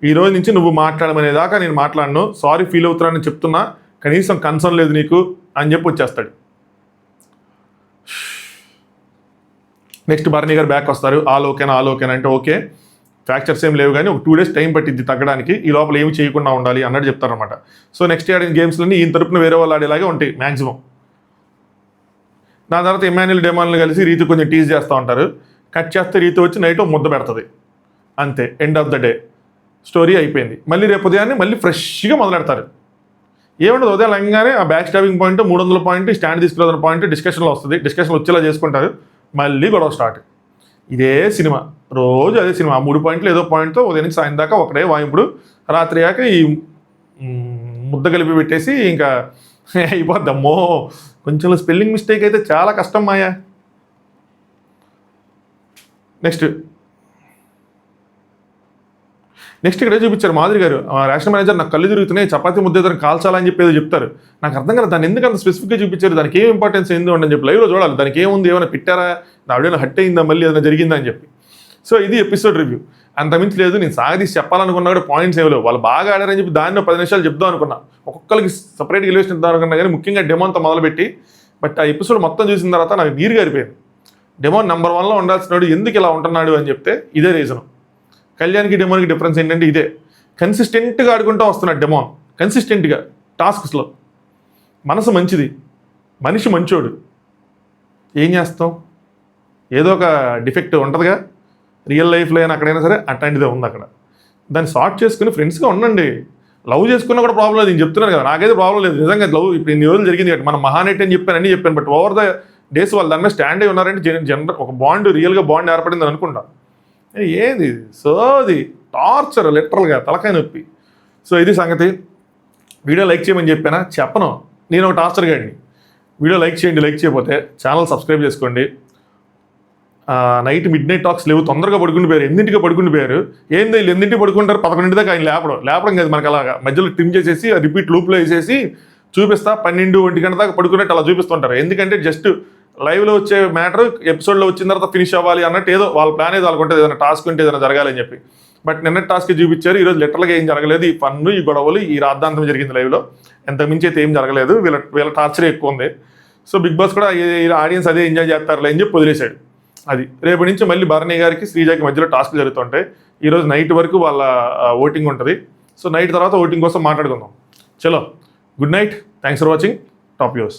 ఈ రోజు నుంచి నువ్వు మాట్లాడమనేదాకా నేను మాట్లాడను, సారీ ఫీల్ అవుతున్నానని చెప్తున్నా, కనీసం కన్సర్న్ లేదు నీకు అని చెప్పి వచ్చేస్తాడు. నెక్స్ట్ భరణి గారు బ్యాక్ వస్తారు. ఆల్ ఓకేనా అంటే ఓకే, ఫ్రాక్చర్స్ ఏం లేవు కానీ ఒక 2 days టైం పట్టింది తగ్గడానికి, ఈ లోపల ఏమి చేయకుండా ఉండాలి అన్నట్టు చెప్తారనమాట. సో నెక్స్ట్ ఆడిన గేమ్స్లన్నీ ఈయన తరపున వేరే వాళ్ళు ఆడేలాగే ఉంటాయి మ్యాక్సిమం. దాని తర్వాత ఇమాన్యుల్ డెమాన్లు కలిసి రీతు కొంచెం టీజ్ చేస్తూ ఉంటారు. కట్ చేస్తే రీతు వచ్చి నైట్ ముద్ద పెడుతుంది, అంతే, end of the day, story అయిపోయింది. మళ్ళీ రేపు ఉదయాన్నే మళ్ళీ ఫ్రెష్గా మొదలెడతారు. ఏముండదు, ఉదయం లంగానే ఆ back stopping point, 300 point, stand తీసుకురాదని పాయింట్ డిస్కషన్లో వస్తుంది. డిస్కషన్ వచ్చేలా చేసుకుంటారు, మళ్ళీ గొడవ స్టార్ట్. ఇదే సినిమా, రోజు అదే సినిమా. 3 పాయింట్లు ఏదో పాయింట్తో ఉదయం నుంచి సాయం దాకా ఒకటే వాయింపుడు. రాత్రి అయ్యాక ఈ ముద్ద కలిపి పెట్టేసి ఇంకా అయిపోద్దమ్మో. కొంచెం స్పెల్లింగ్ మిస్టేక్ అయితే చాలా కష్టం మాయా. నెక్స్ట్ ఇక్కడ చూపించారు మాధురి గారు, రేషన్ మేనేజర్ నాకు కళ్ళు తిరుగుతున్నాయి, చపాతీ ముద్ద ఇద్దరు కాల్చాలని చెప్పి ఏదో చెప్తారు. నాకు అర్థం కదా దాన్ని ఎందుకు అంత స్పెసిఫిక్గా చూపించారు, దానికి ఏం ఇంపార్టెన్స్ ఏందో అని చెప్పి లైవ్లో చూడాలి. దానికి ఏముంది, ఏమైనా పెట్టారా, ఆవిడైనా హట్ అయిందా, మళ్ళీ ఏదైనా జరిగిందా అని చెప్పి. సో ఇది ఎపిసోడ్ రివ్యూ, అంతమించి లేదు. నేను సాగదీసి చెప్పాలనుకున్నా కూడా పాయింట్స్ ఏమో లేవు. వాళ్ళు బాగా ఆడారని చెప్పి దాన్ని 10 నిమిషాలు చెప్దాం అనుకున్నా, ఒక్కొక్కరికి సపరేట్గా ఎలివేషన్ ఇద్దాం అనుకున్నా, కానీ ముఖ్యంగా డెమోన్తో మొదలుపెట్టి. బట్ ఆ ఎపిసోడ్ మొత్తం చూసిన తర్వాత నాకు నీరు గారిపోయింది. డెమోన్ నెంబర్ 1లో ఉండాల్సినాడు, ఎందుకు ఇలా ఉంటున్నాడు అని చెప్తే ఇదే రీజను. కళ్యాణ్కి డెమోన్కి డిఫరెన్స్ ఏంటంటే ఇదే, కన్సిస్టెంట్గా ఆడుకుంటూ వస్తున్నాడు డెమోన్. కన్సిస్టెంట్గా టాస్క్స్లో మనసు మంచిది, మనిషి మంచోడు. ఏం చేస్తాం, ఏదో ఒక డిఫెక్ట్ ఉంటుందిగా రియల్ లైఫ్లో అయినా అక్కడైనా సరే, అట్లాంటిదే ఉంది అక్కడ. దాన్ని సార్ట్ చేసుకుని ఫ్రెండ్స్గా ఉండండి. లవ్ చేసుకున్నా కూడా ప్రాబ్లం లేదు, నేను చెప్తున్నాను కదా, నాకైతే ప్రాబ్లం లేదు నిజంగా. లవ్ ఇప్పుడు ఇన్ని రోజులు జరిగింది కాబట్టి మనం మహానెట్ అని చెప్పాను, అన్నీ చెప్పాను. బట్ ఓవర్ ద డేస్ వాళ్ళు దాని మీద స్టాండ్ అయి ఉన్నారంటే జనరల్ ఒక బాండ్, రియల్గా బాండ్ ఏర్పడిందని అనుకుంటా. ఏది సోది టార్చర్, లిటరల్గా తలకాయ నొప్పి. సో ఇది సంగతి. వీడియో లైక్ చేయమని చెప్పానా? చెప్పను. నేను ఒక టార్చర్ గాడిని. వీడియో లైక్ చేయండి, లైక్ చేయకపోతే ఛానల్ సబ్స్క్రైబ్ చేసుకోండి. నైట్ మిడ్ నైట్ టాక్స్ లేవు, తొందరగా పడుకుండిపోయారు, ఎన్నింటికి పడుకుండిపోయారు. ఏంది వీళ్ళు ఎన్నింటికి పడుకుంటారు? 11 దాకా ఆయన లేపడం కాదు మనకు, అలాగా మధ్యలో ట్రిమ్ చేసేసి రిపీట్ లూప్లో వేసేసి చూపిస్తా 12, 1 గంట దాకా పడుకున్నట్టు అలా చూపిస్తుంటారు. ఎందుకంటే జస్ట్ లైవ్లో వచ్చే మ్యాటర్ ఎపిసోడ్లో వచ్చిన తర్వాత ఫినిష్ అవ్వాలి అన్నట్టు ఏదో వాళ్ళ ప్లాన్ ఏదో వాళ్ళకుంటే, ఏదైనా టాస్క్ ఉంటే ఏదైనా జరగాలని చెప్పి. బట్ నిన్న టాస్క్ చూపించారు, ఈరోజు లిటరల్గా ఏం జరగలేదు. ఈ ఫన్ను, ఈ గొడవలు, ఈ రాద్ధాంతం జరిగింది లైవ్లో. ఎంతకుమించి అయితే ఏం జరగలేదు. వీళ్ళ టార్చర్ ఎక్కువ ఉంది. సో బిగ్ బాస్ కూడా ఆడియన్స్ అదే ఎంజాయ్ చేస్తారులే అని చెప్పి వదిలేశాడు. అది రేపటి నుంచి మళ్ళీ భరణి గారికి శ్రీజాకి మధ్యలో టాస్క్ జరుగుతుంటాయి. ఈరోజు నైట్ వరకు వాళ్ళ ఓటింగ్ ఉంటుంది. సో నైట్ తర్వాత ఓటింగ్ కోసం మాట్లాడుకుందాం. చలో, good night, thanks for watching top views.